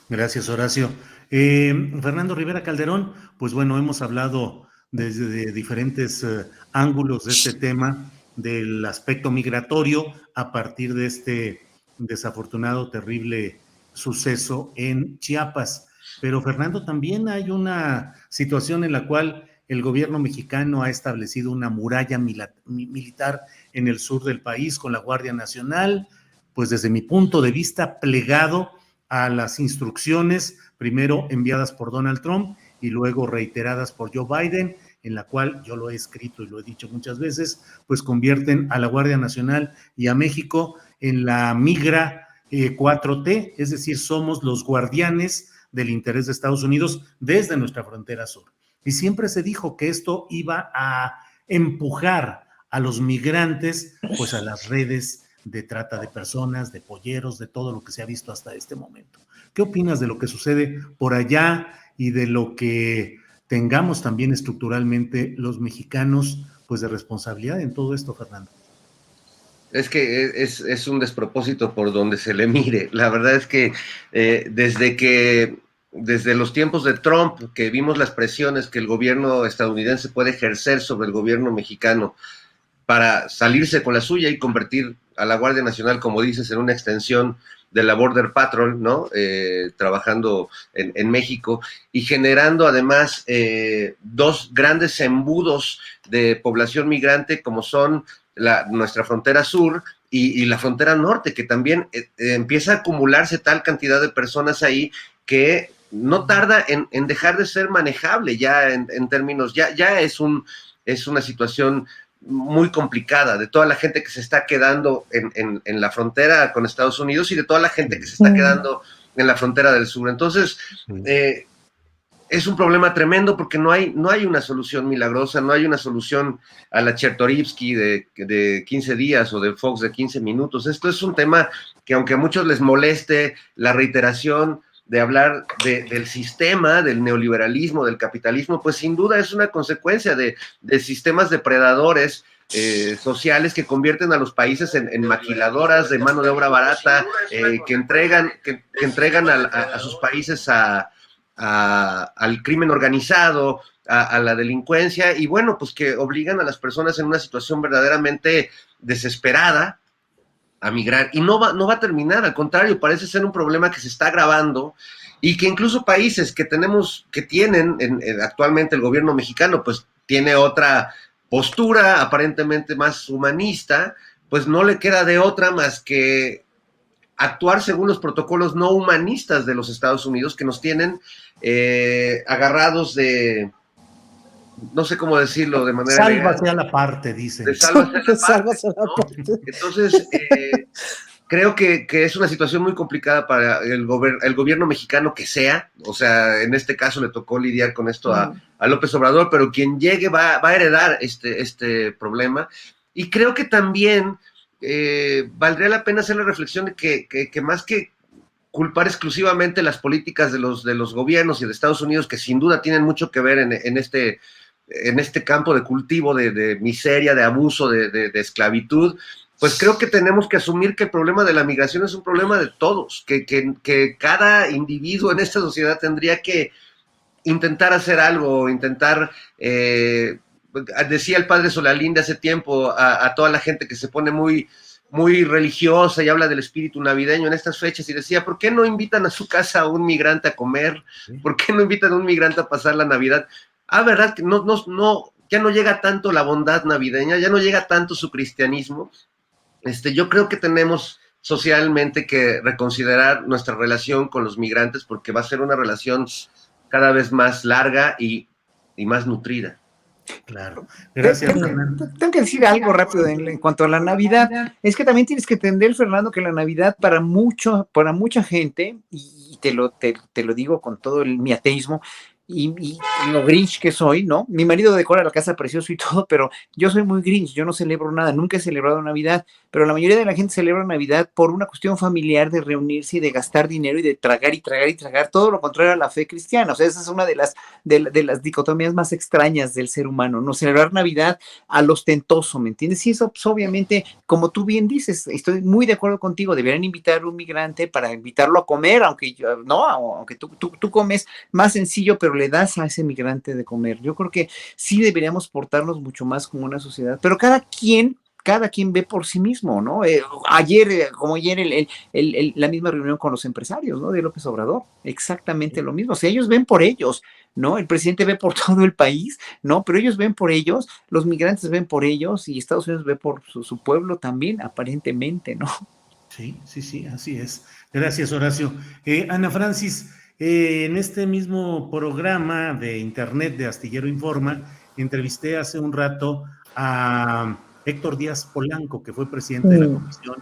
Gracias, Horacio. Fernando Rivera Calderón, pues bueno, hemos hablado desde diferentes ángulos de este tema, del aspecto migratorio, a partir de este desafortunado, terrible suceso en Chiapas. Pero, Fernando, también hay una situación en la cual el gobierno mexicano ha establecido una muralla militar en el sur del país con la Guardia Nacional, pues desde mi punto de vista, plegado a las instrucciones, primero enviadas por Donald Trump y luego reiteradas por Joe Biden, en la cual yo lo he escrito y lo he dicho muchas veces, pues convierten a la Guardia Nacional y a México en la migra 4T, es decir, somos los guardianes del interés de Estados Unidos desde nuestra frontera sur. Y siempre se dijo que esto iba a empujar a los migrantes pues a las redes de trata de personas, de polleros, de todo lo que se ha visto hasta este momento. ¿Qué opinas de lo que sucede por allá y de lo que tengamos también estructuralmente los mexicanos, pues de responsabilidad en todo esto, Fernando? Es que es un despropósito por donde se le mire. La verdad es que desde los tiempos de Trump, que vimos las presiones que el gobierno estadounidense puede ejercer sobre el gobierno mexicano para salirse con la suya y convertir a la Guardia Nacional, como dices, en una extensión de la Border Patrol, ¿no? Trabajando en México y generando además dos grandes embudos de población migrante como son nuestra frontera sur y la frontera norte, que también empieza a acumularse tal cantidad de personas ahí que no tarda en dejar de ser manejable ya en términos, ya es una situación muy complicada, de toda la gente que se está quedando en la frontera con Estados Unidos y de toda la gente que se está quedando en la frontera del sur. Entonces, es un problema tremendo porque no hay una solución milagrosa, no hay una solución a la Chertorivsky de 15 días o de Fox de 15 minutos. Esto es un tema que, aunque a muchos les moleste la reiteración de hablar del sistema, del neoliberalismo, del capitalismo, pues sin duda es una consecuencia de sistemas depredadores sociales que convierten a los países en maquiladoras de mano de obra barata, que entregan a sus países al crimen organizado, a la delincuencia, y bueno, pues que obligan a las personas en una situación verdaderamente desesperada a migrar, y no va a terminar, al contrario, parece ser un problema que se está agravando y que incluso países que tienen actualmente el gobierno mexicano, pues tiene otra postura aparentemente más humanista, pues no le queda de otra más que actuar según los protocolos no humanistas de los Estados Unidos, que nos tienen agarrados de, no sé cómo decirlo de manera sálvase a la parte, dicen. De sálvase a la parte, ¿no? Entonces, creo que es una situación muy complicada para el gobierno mexicano que sea, o sea, en este caso le tocó lidiar con esto a López Obrador, pero quien llegue va a heredar este problema, y creo que también valdría la pena hacer la reflexión de que más que culpar exclusivamente las políticas de los gobiernos y de Estados Unidos, que sin duda tienen mucho que ver en este campo de cultivo de miseria, de abuso, de esclavitud, pues creo que tenemos que asumir que el problema de la migración es un problema de todos, que cada individuo en esta sociedad tendría que intentar hacer algo, decía el padre Solalinde hace tiempo a toda la gente que se pone muy, muy religiosa y habla del espíritu navideño en estas fechas, y decía, ¿por qué no invitan a su casa a un migrante a comer? ¿Por qué no invitan a un migrante a pasar la Navidad? ¿Verdad? Que ya no llega tanto la bondad navideña, ya no llega tanto su cristianismo. Yo creo que tenemos socialmente que reconsiderar nuestra relación con los migrantes, porque va a ser una relación cada vez más larga y más nutrida. Claro. Gracias, Fernando. Tengo que decir algo rápido en cuanto a la Navidad. Es que también tienes que entender, Fernando, que la Navidad para mucha gente, y te lo digo con todo mi ateísmo, y lo Grinch que soy, ¿no? Mi marido decora la casa precioso y todo, pero yo soy muy Grinch, yo no celebro nada, nunca he celebrado Navidad, pero la mayoría de la gente celebra Navidad por una cuestión familiar de reunirse y de gastar dinero y de tragar y tragar y tragar, todo lo contrario a la fe cristiana. O sea, esa es una de las dicotomías más extrañas del ser humano, ¿no? Celebrar Navidad a lo ostentoso, ¿me entiendes? Y eso, pues, obviamente, como tú bien dices, estoy muy de acuerdo contigo, deberían invitar a un migrante para invitarlo a comer, aunque no, aunque tú comes más sencillo, pero le das a ese migrante de comer. Yo creo que sí deberíamos portarnos mucho más como una sociedad, pero cada quien ve por sí mismo, ¿no? Como ayer, la misma reunión con los empresarios, ¿no? De López Obrador, exactamente lo mismo. O sea, ellos ven por ellos, ¿no? El presidente ve por todo el país, ¿no? Pero ellos ven por ellos, los migrantes ven por ellos y Estados Unidos ve por su pueblo también, aparentemente, ¿no? Sí, así es. Gracias, Horacio. Ana Francis, en este mismo programa de internet de Astillero Informa, entrevisté hace un rato a Héctor Díaz Polanco, que fue presidente de la Comisión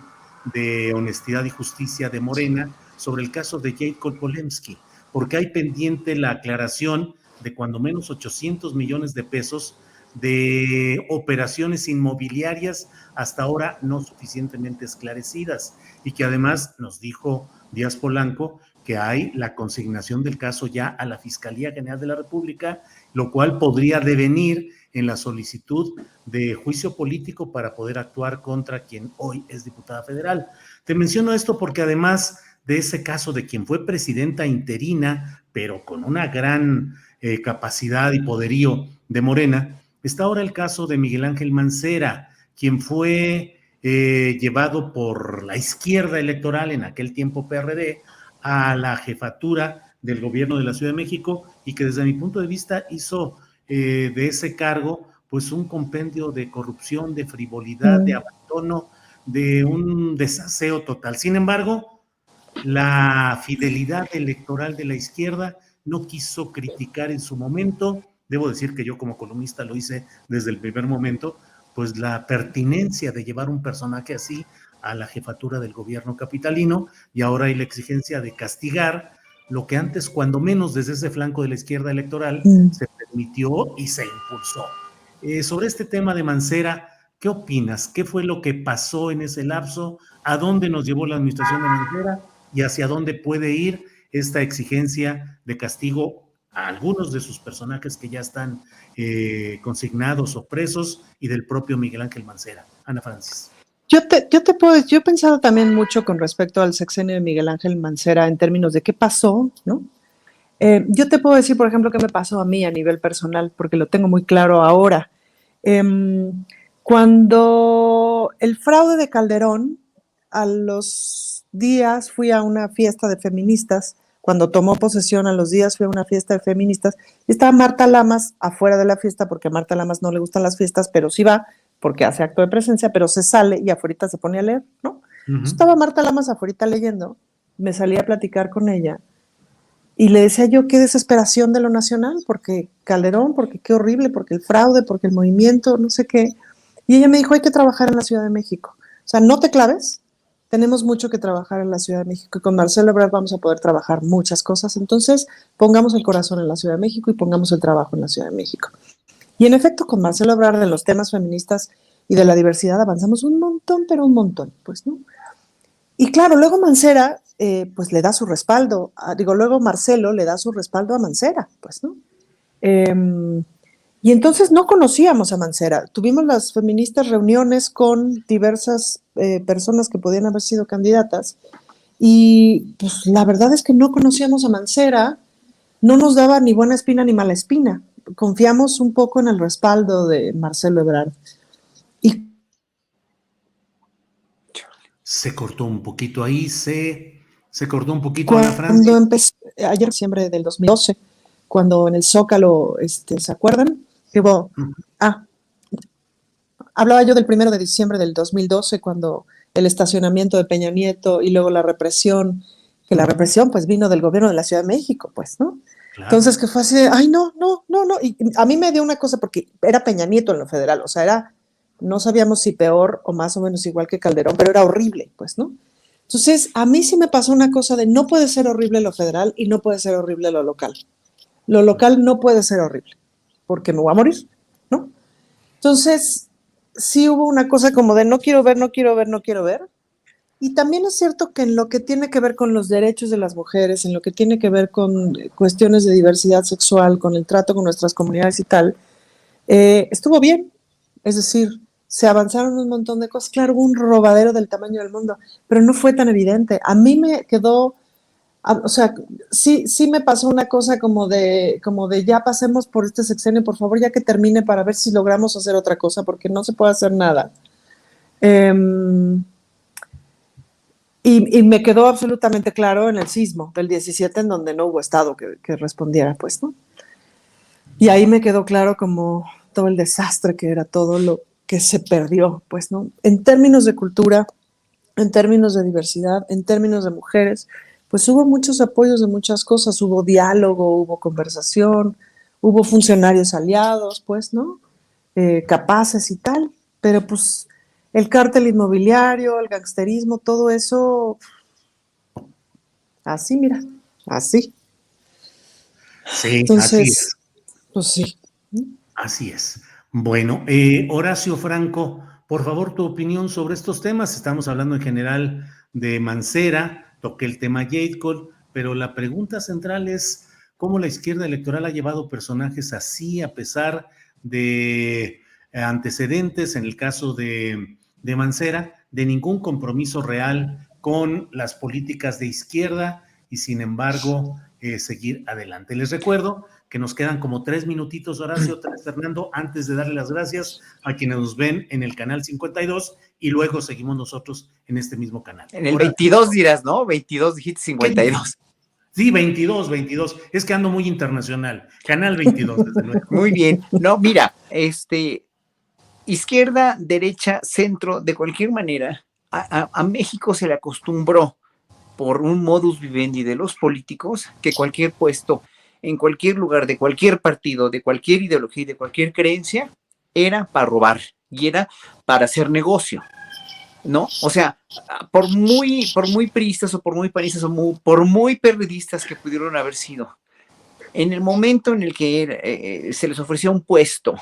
de Honestidad y Justicia de Morena, sobre el caso de Jacob Polemski, porque hay pendiente la aclaración de cuando menos 800 millones de pesos de operaciones inmobiliarias hasta ahora no suficientemente esclarecidas, y que además nos dijo Díaz Polanco que hay la consignación del caso ya a la Fiscalía General de la República, lo cual podría devenir en la solicitud de juicio político para poder actuar contra quien hoy es diputada federal. Te menciono esto porque además de ese caso de quien fue presidenta interina, pero con una gran capacidad y poderío de Morena, está ahora el caso de Miguel Ángel Mancera, quien fue llevado por la izquierda electoral, en aquel tiempo PRD, a la jefatura del gobierno de la Ciudad de México, y que desde mi punto de vista hizo de ese cargo pues un compendio de corrupción, de frivolidad, de abandono, de un desaseo total. Sin embargo, la fidelidad electoral de la izquierda no quiso criticar en su momento. Debo decir que yo como columnista lo hice desde el primer momento, pues la pertinencia de llevar un personaje así a la jefatura del gobierno capitalino, y ahora hay la exigencia de castigar lo que antes, cuando menos desde ese flanco de la izquierda electoral, se permitió y se impulsó. Sobre este tema de Mancera, ¿qué opinas? ¿Qué fue lo que pasó en ese lapso? ¿A dónde nos llevó la administración de Mancera? ¿Y hacia dónde puede ir esta exigencia de castigo a algunos de sus personajes que ya están consignados o presos, y del propio Miguel Ángel Mancera? Ana Francis. Yo he pensado también mucho con respecto al sexenio de Miguel Ángel Mancera en términos de qué pasó, ¿no? Yo te puedo decir, por ejemplo, qué me pasó a mí a nivel personal, porque lo tengo muy claro ahora. Cuando el fraude de Calderón, a los días fui a una fiesta de feministas. Cuando tomó posesión, a los días fui a una fiesta de feministas, y estaba Marta Lamas afuera de la fiesta, porque a Marta Lamas no le gustan las fiestas, pero sí va, porque hace acto de presencia, pero se sale y afuera se pone a leer, ¿no? Estaba Marta Lamas afuera leyendo, me salí a platicar con ella, y le decía yo, qué desesperación de lo nacional, porque Calderón, porque qué horrible, porque el fraude, porque el movimiento, no sé qué. Y ella me dijo, hay que trabajar en la Ciudad de México. O sea, no te claves, tenemos mucho que trabajar en la Ciudad de México, y con Marcelo Ebrard vamos a poder trabajar muchas cosas. Entonces, pongamos el corazón en la Ciudad de México y pongamos el trabajo en la Ciudad de México. Y en efecto, con Marcelo Ebrard, en los temas feministas y de la diversidad, avanzamos un montón, pero un montón, pues, ¿no? Y claro, luego Mancera, pues le da su respaldo, luego Marcelo le da su respaldo a Mancera, pues, ¿no? Y entonces no conocíamos a Mancera. Tuvimos las feministas reuniones con diversas personas que podían haber sido candidatas, y pues la verdad es que no conocíamos a Mancera, no nos daba ni buena espina ni mala espina. Confiamos un poco en el respaldo de Marcelo Ebrard. Y se cortó un poquito ahí, se cortó un poquito Ana Francis. Cuando empezó, ayer en diciembre del 2012, cuando en el Zócalo, ¿se acuerdan? Hubo, hablaba yo del 1 de diciembre del 2012, cuando el estacionamiento de Peña Nieto y luego la represión, que la represión pues vino del gobierno de la Ciudad de México, pues, ¿no? Claro. Entonces que fue así, ay, no, y a mí me dio una cosa porque era Peña Nieto en lo federal, o sea, no sabíamos si peor o más o menos igual que Calderón, pero era horrible, pues, ¿no? Entonces, a mí sí me pasó una cosa de no puede ser horrible lo federal y no puede ser horrible lo local. Lo local no puede ser horrible, porque me voy a morir, ¿no? Entonces, sí hubo una cosa como de no quiero ver, no quiero ver, no quiero ver. Y también es cierto que en lo que tiene que ver con los derechos de las mujeres, en lo que tiene que ver con cuestiones de diversidad sexual, con el trato con nuestras comunidades y tal, estuvo bien. Es decir, se avanzaron un montón de cosas. Claro, hubo un robadero del tamaño del mundo, pero no fue tan evidente. A mí me quedó, o sea, sí me pasó una cosa como de ya pasemos por este sexenio, por favor, ya que termine para ver si logramos hacer otra cosa, porque no se puede hacer nada. Y me quedó absolutamente claro en el sismo del 17, en donde no hubo Estado que respondiera, pues, ¿no? Y ahí me quedó claro como todo el desastre que era, todo lo que se perdió, pues, ¿no? En términos de cultura, en términos de diversidad, en términos de mujeres, pues hubo muchos apoyos de muchas cosas, hubo diálogo, hubo conversación, hubo funcionarios aliados, pues, ¿no? Capaces y tal, pero pues el cártel inmobiliario, el gangsterismo, todo eso, así, mira, así. Sí, así es. Entonces, pues sí. Así es. Bueno, Horacio Franco, por favor, tu opinión sobre estos temas. Estamos hablando en general de Mancera, toqué el tema Jadecol, pero la pregunta central es cómo la izquierda electoral ha llevado personajes así a pesar de antecedentes, en el caso de Mancera, de ningún compromiso real con las políticas de izquierda y sin embargo seguir adelante. Les recuerdo que nos quedan como 3 minutitos, Horacio, 3, Fernando, antes de darle las gracias a quienes nos ven en el canal 52 y luego seguimos nosotros en este mismo canal. En el 22 dirás, ¿no? 22 dijiste 52. Sí, 22, 22. Es que ando muy internacional. Canal 22, desde luego. Muy bien. No, mira, izquierda, derecha, centro, de cualquier manera, a México se le acostumbró por un modus vivendi de los políticos que cualquier puesto en cualquier lugar, de cualquier partido, de cualquier ideología y de cualquier creencia, era para robar y era para hacer negocio, ¿no? O sea, por muy priistas o por muy panistas o por muy perredistas que pudieron haber sido, en el momento en el que se les ofrecía un puesto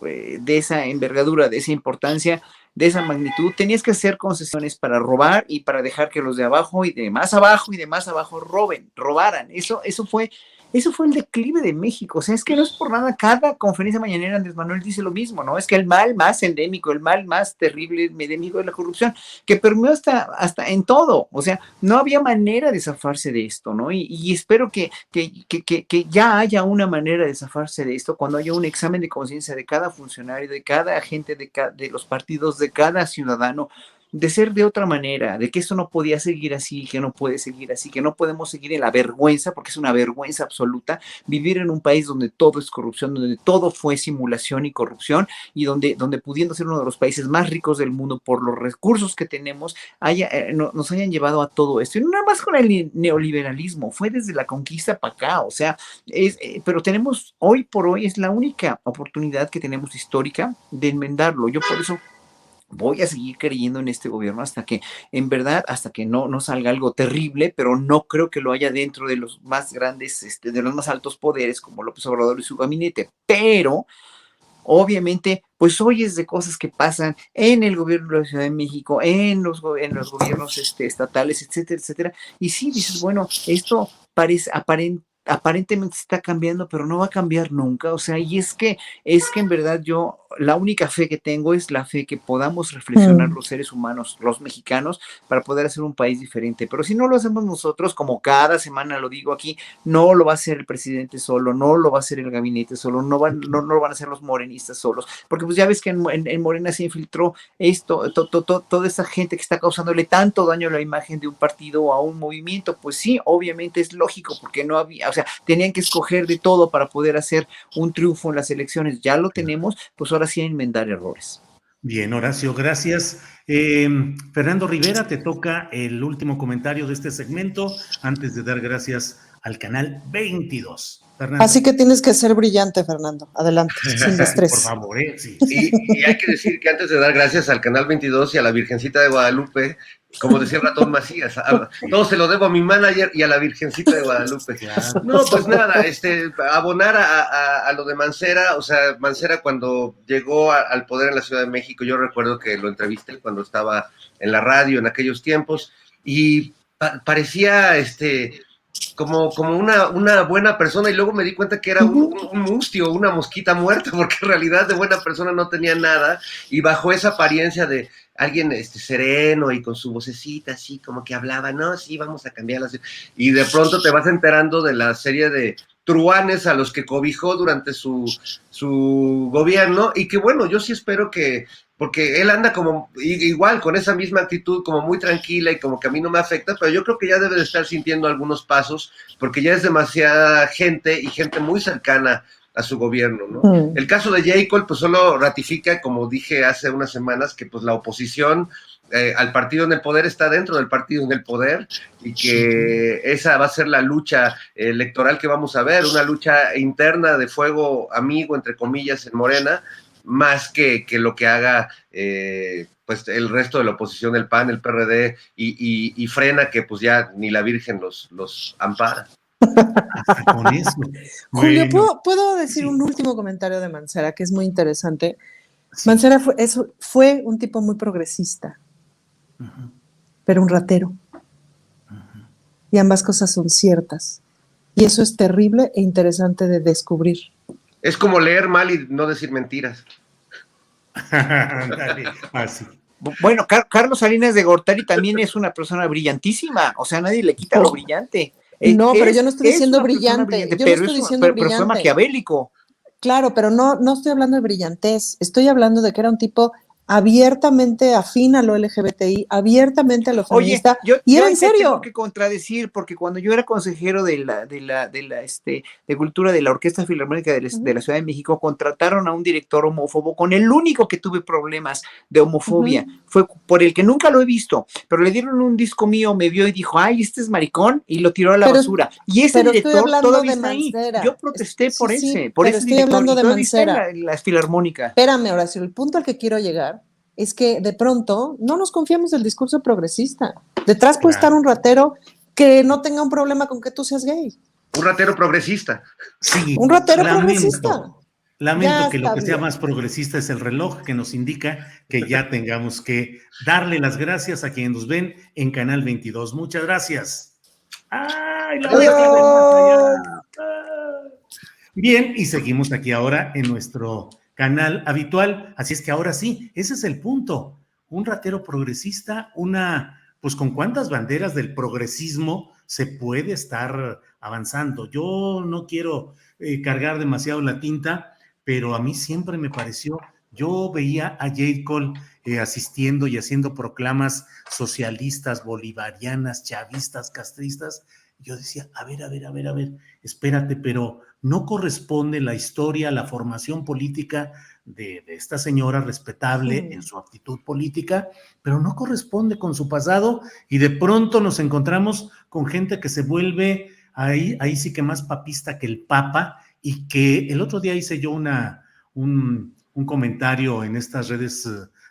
de esa envergadura, de esa importancia, de esa magnitud, tenías que hacer concesiones para robar y para dejar que los de abajo y de más abajo y de más abajo robaran. Eso fue el declive de México. O sea, es que no es por nada, cada conferencia mañanera Andrés Manuel dice lo mismo, ¿no? Es que el mal más endémico, el mal más terrible, endémico de la corrupción, que permeó hasta en todo. O sea, no había manera de zafarse de esto, ¿no? Y espero que ya haya una manera de zafarse de esto cuando haya un examen de conciencia de cada funcionario, de cada agente, de los partidos, de cada ciudadano, de ser de otra manera, de que esto no podía seguir así, que no puede seguir así, que no podemos seguir en la vergüenza, porque es una vergüenza absoluta vivir en un país donde todo es corrupción, donde todo fue simulación y corrupción, y donde pudiendo ser uno de los países más ricos del mundo por los recursos que tenemos, nos hayan llevado a todo esto. Y no nada más con el neoliberalismo, fue desde la conquista para acá, o sea, pero tenemos, hoy por hoy, es la única oportunidad que tenemos histórica de enmendarlo. Yo por eso voy a seguir creyendo en este gobierno hasta que, en verdad, hasta que no salga algo terrible, pero no creo que lo haya dentro de los más grandes, de los más altos poderes, como López Obrador y su gabinete. Pero, obviamente, pues oyes de cosas que pasan en el gobierno de la Ciudad de México, en los gobiernos estatales, etcétera, etcétera. Y sí, dices, bueno, esto parece aparentemente está cambiando, pero no va a cambiar nunca. O sea, y es que en verdad yo, la única fe que tengo es la fe que podamos reflexionar los seres humanos, los mexicanos, para poder hacer un país diferente. Pero si no lo hacemos nosotros, como cada semana lo digo aquí, no lo va a hacer el presidente solo, no lo va a hacer el gabinete solo, no lo van a hacer los morenistas solos, porque pues ya ves que en Morena se infiltró toda esa gente que está causándole tanto daño a la imagen de un partido o a un movimiento. Pues sí, obviamente es lógico, porque no había, o sea, tenían que escoger de todo para poder hacer un triunfo en las elecciones. Ya lo tenemos, pues ahora sí a enmendar errores. Bien, Horacio, gracias. Fernando Rivera, te toca el último comentario de este segmento antes de dar gracias al canal 22. Fernando. Así que tienes que ser brillante, Fernando. Adelante, sin estrés. Por favor, sí. Y hay que decir que antes de dar gracias al Canal 22 y a la Virgencita de Guadalupe, como decía el ratón Macías, todo se lo debo a mi manager y a la Virgencita de Guadalupe. Claro. No, pues nada, abonar a lo de Mancera. O sea, Mancera cuando llegó al poder en la Ciudad de México, yo recuerdo que lo entrevisté cuando estaba en la radio en aquellos tiempos, y parecía como una buena persona, y luego me di cuenta que era un mustio, una mosquita muerta, porque en realidad de buena persona no tenía nada, y bajo esa apariencia de alguien sereno y con su vocecita así como que hablaba, no, sí, vamos a cambiarlas, y de pronto te vas enterando de la serie de truanes a los que cobijó durante su gobierno, y que bueno, yo sí espero que, porque él anda como igual, con esa misma actitud, como muy tranquila y como que a mí no me afecta, pero yo creo que ya debe de estar sintiendo algunos pasos, porque ya es demasiada gente y gente muy cercana a su gobierno, ¿no? El caso de J. Cole, pues solo ratifica, como dije hace unas semanas, que pues la oposición al partido en el poder está dentro del partido en el poder, y que esa va a ser la lucha electoral que vamos a ver, una lucha interna de fuego amigo, entre comillas, en Morena, más que lo que haga pues el resto de la oposición, el PAN, el PRD y Frena, que pues ya ni la Virgen los ampara. Hasta con eso. Julio, Bueno, ¿puedo decir sí. un último comentario de Mancera que es muy interesante? Sí. Mancera fue un tipo muy progresista, pero un ratero. Y ambas cosas son ciertas. Y eso es terrible e interesante de descubrir. Es como leer mal y no decir mentiras. Dale, así. Bueno, Carlos Salinas de Gortari también es una persona brillantísima, o sea, nadie le quita lo brillante. No, pero yo no estoy diciendo brillante. Yo no pero estoy diciendo pero fue brillante. maquiavélico. Claro, pero no estoy hablando de brillantez. Estoy hablando de que era un tipo abiertamente afín a lo LGBTI, abiertamente a lo feminista. Oye, y era en te serio. tengo que contradecir, porque cuando yo era consejero de cultura de la Orquesta Filarmónica de la Ciudad de México, contrataron a un director homófobo con el único que tuve problemas de homofobia. Fue por el que nunca lo he visto, pero le dieron un disco mío, me vio y dijo, ay, este es maricón, y lo tiró a la basura. Y ese director todavía está ahí. Yo protesté por ese estoy hablando de Mancera. La Filarmónica. Espérame, Horacio, el punto al que quiero llegar es que de pronto no nos confiamos del discurso progresista. Detrás puede estar un ratero que no tenga un problema con que tú seas gay. Un ratero progresista. Sí, un ratero progresista. Lamento que lo que sea más progresista es el reloj que nos indica que ya tengamos que darle las gracias a quienes nos ven en Canal 22. Muchas gracias. ¡Ay, la bestia! Bien, y seguimos aquí ahora en nuestro canal habitual. Así es que ahora sí, ese es el punto. Un ratero progresista, pues con cuántas banderas del progresismo se puede estar avanzando. Yo no quiero cargar demasiado la tinta, pero a mí siempre me pareció, yo veía a J. Cole asistiendo y haciendo proclamas socialistas, bolivarianas, chavistas, castristas. Yo decía, a ver, espérate, pero no corresponde la historia, la formación política de esta señora respetable en su actitud política, pero no corresponde con su pasado, y de pronto nos encontramos con gente que se vuelve ahí sí que más papista que el Papa, y que el otro día hice yo un comentario en estas redes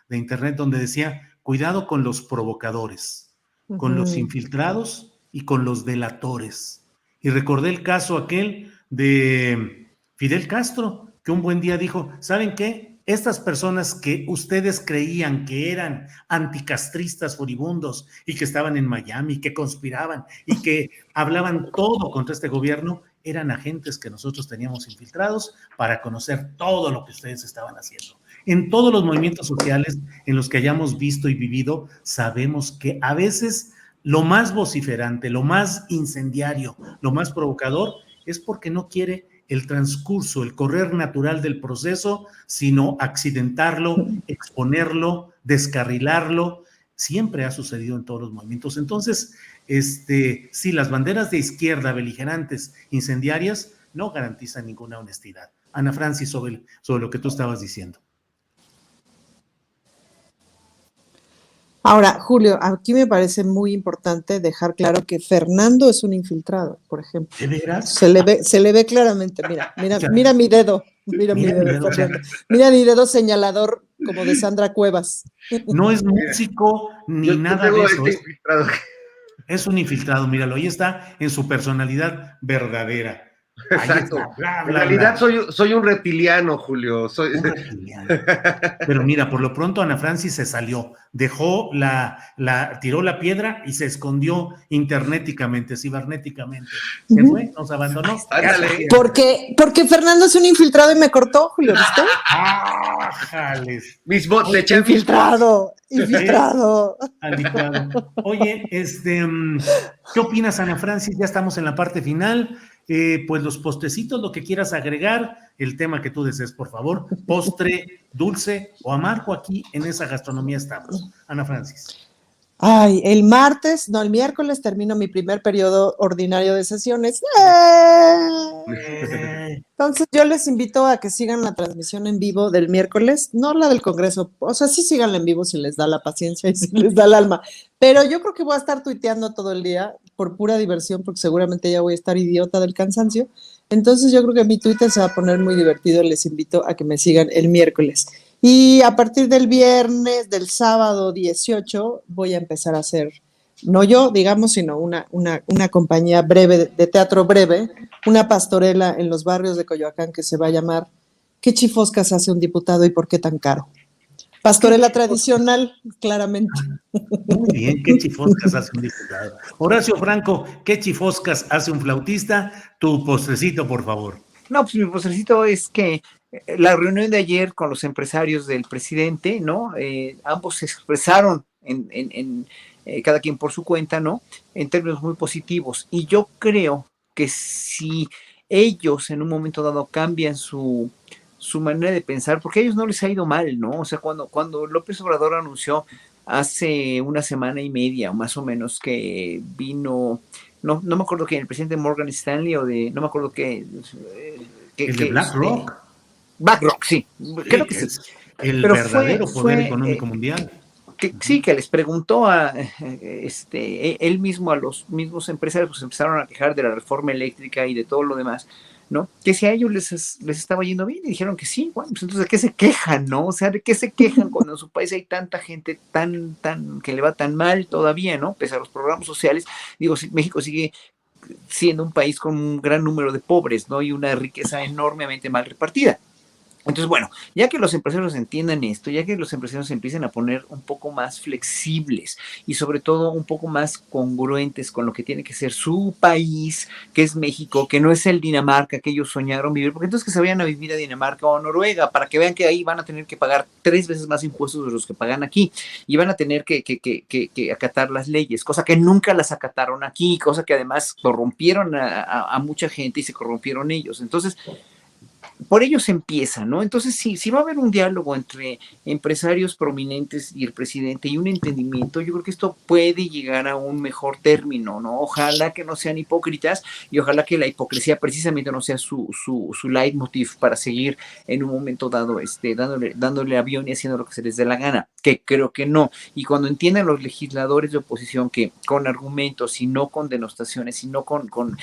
de internet donde decía, cuidado con los provocadores, con los infiltrados y con los delatores. Y recordé el caso aquel de Fidel Castro, que un buen día dijo, ¿saben qué? Estas personas que ustedes creían que eran anticastristas furibundos y que estaban en Miami, que conspiraban y que hablaban todo contra este gobierno, eran agentes que nosotros teníamos infiltrados para conocer todo lo que ustedes estaban haciendo. En todos los movimientos sociales en los que hayamos visto y vivido, sabemos que a veces lo más vociferante, lo más incendiario, lo más provocador, es porque no quiere el transcurso, el correr natural del proceso, sino accidentarlo, exponerlo, descarrilarlo. Siempre ha sucedido en todos los movimientos. Entonces, sí, las banderas de izquierda beligerantes, incendiarias, no garantizan ninguna honestidad. Ana Francis, sobre lo que tú estabas diciendo. Ahora, Julio, aquí me parece muy importante dejar claro que Fernando es un infiltrado, por ejemplo. ¿De veras? Se le ve claramente, O sea, mira mi dedo, mira mi mira mi dedo, dedo, o sea, Fernando. Mira mi dedo señalador como de Sandra Cuevas. no es Mira, músico ni yo nada de tengo eso, este infiltrado. es un infiltrado, míralo, ahí está en su personalidad verdadera. Ahí está, Exacto. bla, En bla, realidad bla. soy un reptiliano, Julio. Un reptiliano. Pero mira, por lo pronto Ana Francis se salió, dejó tiró la piedra y se escondió internéticamente, cibernéticamente. Se fue, nos abandonó. Ya se Ándale. quiere. Porque Fernando es un infiltrado y me cortó, Julio, ¿viste? ¡Ah, jales! Mis bots, le Oye, eché mis bots. Infiltrado. al licuado. Oye, ¿qué opinas, Ana Francis? Ya estamos en la parte final. Pues los postecitos, lo que quieras agregar, el tema que tú desees, por favor. Postre, dulce o amargo, aquí en esa gastronomía estamos. Ana Francis. Ay, el miércoles termino mi primer periodo ordinario de sesiones. Entonces yo les invito a que sigan la transmisión en vivo del miércoles, no la del Congreso, o sea, sí síganla en vivo si les da la paciencia y si les da el alma, pero yo creo que voy a estar tuiteando todo el día por pura diversión, porque seguramente ya voy a estar idiota del cansancio, entonces yo creo que mi Twitter se va a poner muy divertido, les invito a que me sigan el miércoles. Y a partir del viernes, del sábado 18, voy a empezar a hacer, no yo, digamos, sino una compañía breve, de teatro breve, una pastorela en los barrios de Coyoacán que se va a llamar ¿Qué chifoscas hace un diputado y por qué tan caro? Pastorela tradicional, claramente. Muy bien, ¿qué chifoscas hace un diputado? Horacio Franco, ¿qué chifoscas hace un flautista? Tu postrecito, por favor. No, pues mi postrecito es que la reunión de ayer con los empresarios del presidente, ¿no? Ambos se expresaron cada quien por su cuenta, ¿no? En términos muy positivos. Y yo creo que si ellos en un momento dado cambian su manera de pensar, porque a ellos no les ha ido mal, ¿no? O sea, cuando López Obrador anunció hace una semana y media, más o menos, que vino, no me acuerdo que el presidente Morgan Stanley o de, no me acuerdo qué, El de BlackRock. BlackRock, sí, Sí, creo que que sí. es el Pero verdadero poder económico mundial. que sí, que les preguntó él mismo a los mismos empresarios, pues empezaron a quejar de la reforma eléctrica y de todo lo demás, ¿no? Que si a ellos les estaba yendo bien y dijeron que sí, bueno, pues entonces ¿de qué se quejan, no? O sea, ¿de qué se quejan cuando en su país hay tanta gente que le va tan mal todavía, ¿no? Pese a los programas sociales, digo, México sigue siendo un país con un gran número de pobres, ¿no? Y una riqueza enormemente mal repartida. Entonces, bueno, ya que los empresarios entiendan esto, ya que los empresarios se empiecen a poner un poco más flexibles y sobre todo un poco más congruentes con lo que tiene que ser su país, que es México, que no es el Dinamarca que ellos soñaron vivir, porque entonces que se vayan a vivir a Dinamarca o a Noruega para que vean que ahí van a tener que pagar 3 veces más impuestos de los que pagan aquí y van a tener que acatar las leyes, cosa que nunca las acataron aquí, cosa que además corrompieron a mucha gente y se corrompieron ellos. Entonces, por ello se empieza, ¿no? Entonces, si va a haber un diálogo entre empresarios prominentes y el presidente y un entendimiento, yo creo que esto puede llegar a un mejor término, ¿no? Ojalá que no sean hipócritas y ojalá que la hipocresía precisamente no sea su leitmotiv para seguir en un momento dado dándole avión y haciendo lo que se les dé la gana, que creo que no. Y cuando entiendan los legisladores de oposición que con argumentos y no con denostaciones y no con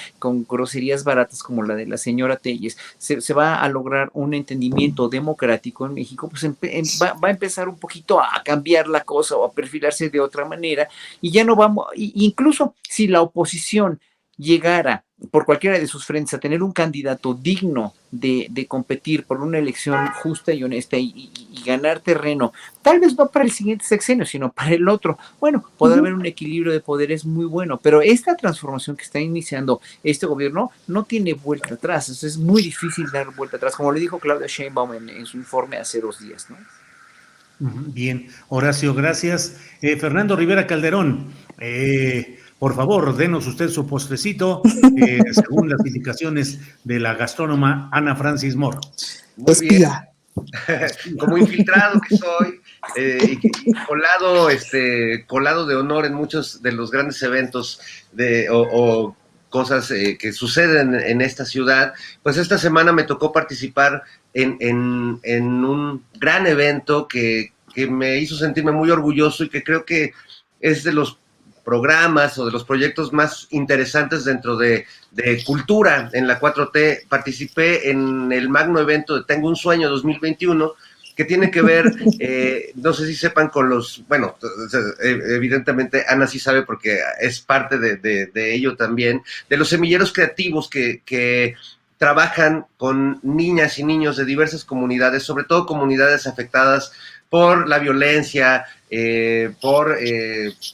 groserías baratas como la de la señora Telles, se va a lograr un entendimiento democrático en México, pues va a empezar un poquito a cambiar la cosa o a perfilarse de otra manera y ya no vamos, incluso si la oposición llegara por cualquiera de sus frentes a tener un candidato digno de competir por una elección justa y honesta y ganar terreno, tal vez no para el siguiente sexenio, sino para el otro. Bueno, podrá haber un equilibrio de poderes muy bueno, pero esta transformación que está iniciando este gobierno no tiene vuelta atrás, es muy difícil dar vuelta atrás, como le dijo Claudia Sheinbaum en su informe hace 2 días, ¿no? Bien, Horacio, gracias. Fernando Rivera Calderón, por favor, denos usted su postrecito según las indicaciones de la gastrónoma Ana Francis Moore. Muy Espía. Bien. Como infiltrado que soy, y colado de honor en muchos de los grandes eventos o cosas que suceden en esta ciudad, pues esta semana me tocó participar en un gran evento que que me hizo sentirme muy orgulloso y que creo que es de los programas o de los proyectos más interesantes dentro de cultura en la 4T. Participé en el magno evento de Tengo un Sueño 2021, que tiene que ver, no sé si sepan con los, bueno, evidentemente Ana sí sabe porque es parte de ello también, de los semilleros creativos que trabajan con niñas y niños de diversas comunidades, sobre todo comunidades afectadas por la violencia, por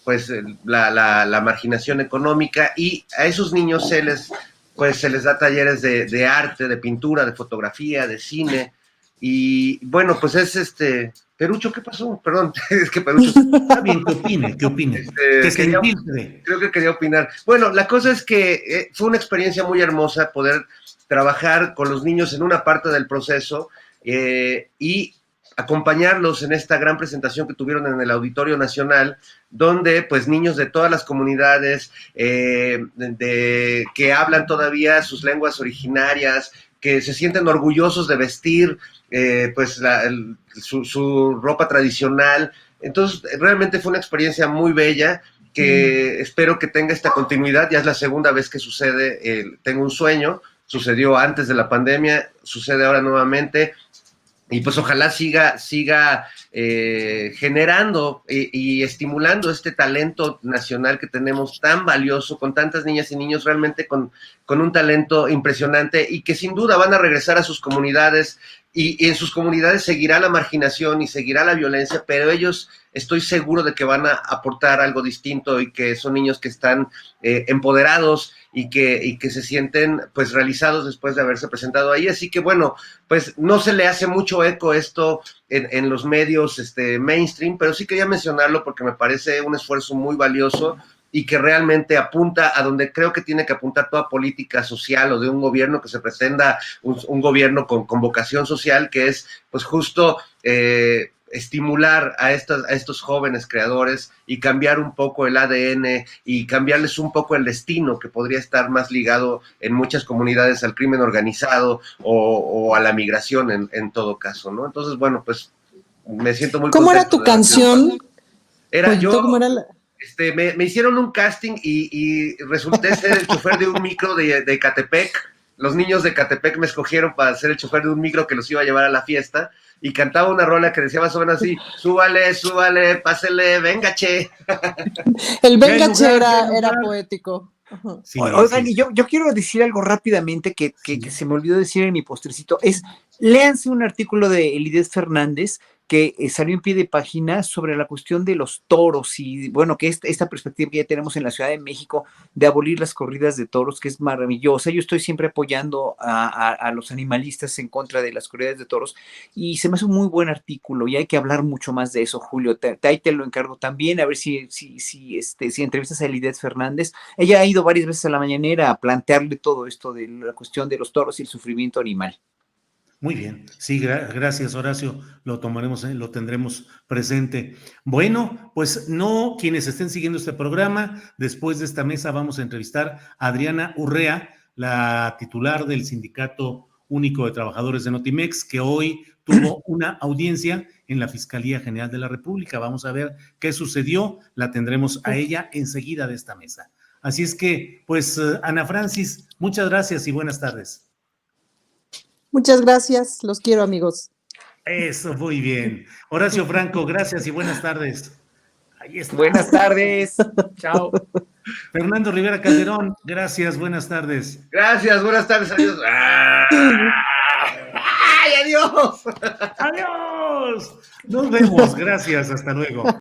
pues la marginación económica, y a esos niños se les da talleres de arte, de pintura, de fotografía, de cine, y bueno, pues es Perucho, ¿qué pasó? Perdón, es que Perucho... Está bien, que opine, que se infiltre. Creo que quería opinar. Bueno, la cosa es que fue una experiencia muy hermosa poder trabajar con los niños en una parte del proceso y acompañarlos en esta gran presentación que tuvieron en el Auditorio Nacional, donde pues niños de todas las comunidades que hablan todavía sus lenguas originarias, que se sienten orgullosos de vestir pues su ropa tradicional. Entonces realmente fue una experiencia muy bella que espero que tenga esta continuidad. Ya es la segunda vez que sucede. Tengo un Sueño, sucedió antes de la pandemia, sucede ahora nuevamente, y pues ojalá siga generando y estimulando este talento nacional que tenemos tan valioso, con tantas niñas y niños realmente con un talento impresionante, y que sin duda van a regresar a sus comunidades, y en sus comunidades seguirá la marginación y seguirá la violencia, pero ellos estoy seguro de que van a aportar algo distinto, y que son niños que están empoderados y que se sienten pues realizados después de haberse presentado ahí. Así que bueno, pues no se le hace mucho eco esto en los medios mainstream, pero sí quería mencionarlo porque me parece un esfuerzo muy valioso y que realmente apunta a donde creo que tiene que apuntar toda política social o de un gobierno que se pretenda un gobierno con vocación social, que es pues justo estimular a estos jóvenes creadores y cambiar un poco el ADN y cambiarles un poco el destino, que podría estar más ligado en muchas comunidades al crimen organizado o a la migración en todo caso, ¿no? Entonces, bueno, pues me siento muy ¿Cómo contento. era tu canción? Era Oye, yo... ¿cómo era la... me hicieron un casting y resulté ser el chofer de un micro de Catepec. Los niños de Catepec me escogieron para ser el chofer de un micro que los iba a llevar a la fiesta, y cantaba una rola que decía más o menos así: súbale, súbale, pásele, venga, che. El venga, che era poético. Sí, oigan, sí. Y yo quiero decir algo rápidamente que se me olvidó decir en mi postrecito, es: léanse un artículo de Elideth Fernández que salió en pie de página sobre la cuestión de los toros, y bueno, que esta perspectiva que ya tenemos en la Ciudad de México de abolir las corridas de toros, que es maravillosa. Yo estoy siempre apoyando a los animalistas en contra de las corridas de toros, y se me hace un muy buen artículo, y hay que hablar mucho más de eso, Julio. Ahí te lo encargo también, a ver si entrevistas a Elideth Fernández. Ella ha ido varias veces a la mañanera a plantearle todo esto de la cuestión de los toros y el sufrimiento animal. Muy bien, sí, gracias, Horacio, lo tomaremos, lo tendremos presente. Bueno, pues no, quienes estén siguiendo este programa, después de esta mesa vamos a entrevistar a Adriana Urrea, la titular del Sindicato Único de Trabajadores de Notimex, que hoy tuvo una audiencia en la Fiscalía General de la República. Vamos a ver qué sucedió, la tendremos a ella enseguida de esta mesa. Así es que, pues, Ana Francis, muchas gracias y buenas tardes. Muchas gracias, los quiero, amigos. Eso, muy bien. Horacio Franco, gracias y buenas tardes. Ahí está. Buenas tardes. Chao. Fernando Rivera Calderón, gracias, buenas tardes. Gracias, buenas tardes, adiós. ¡Ay, adiós! ¡Adiós! Nos vemos, gracias, hasta luego.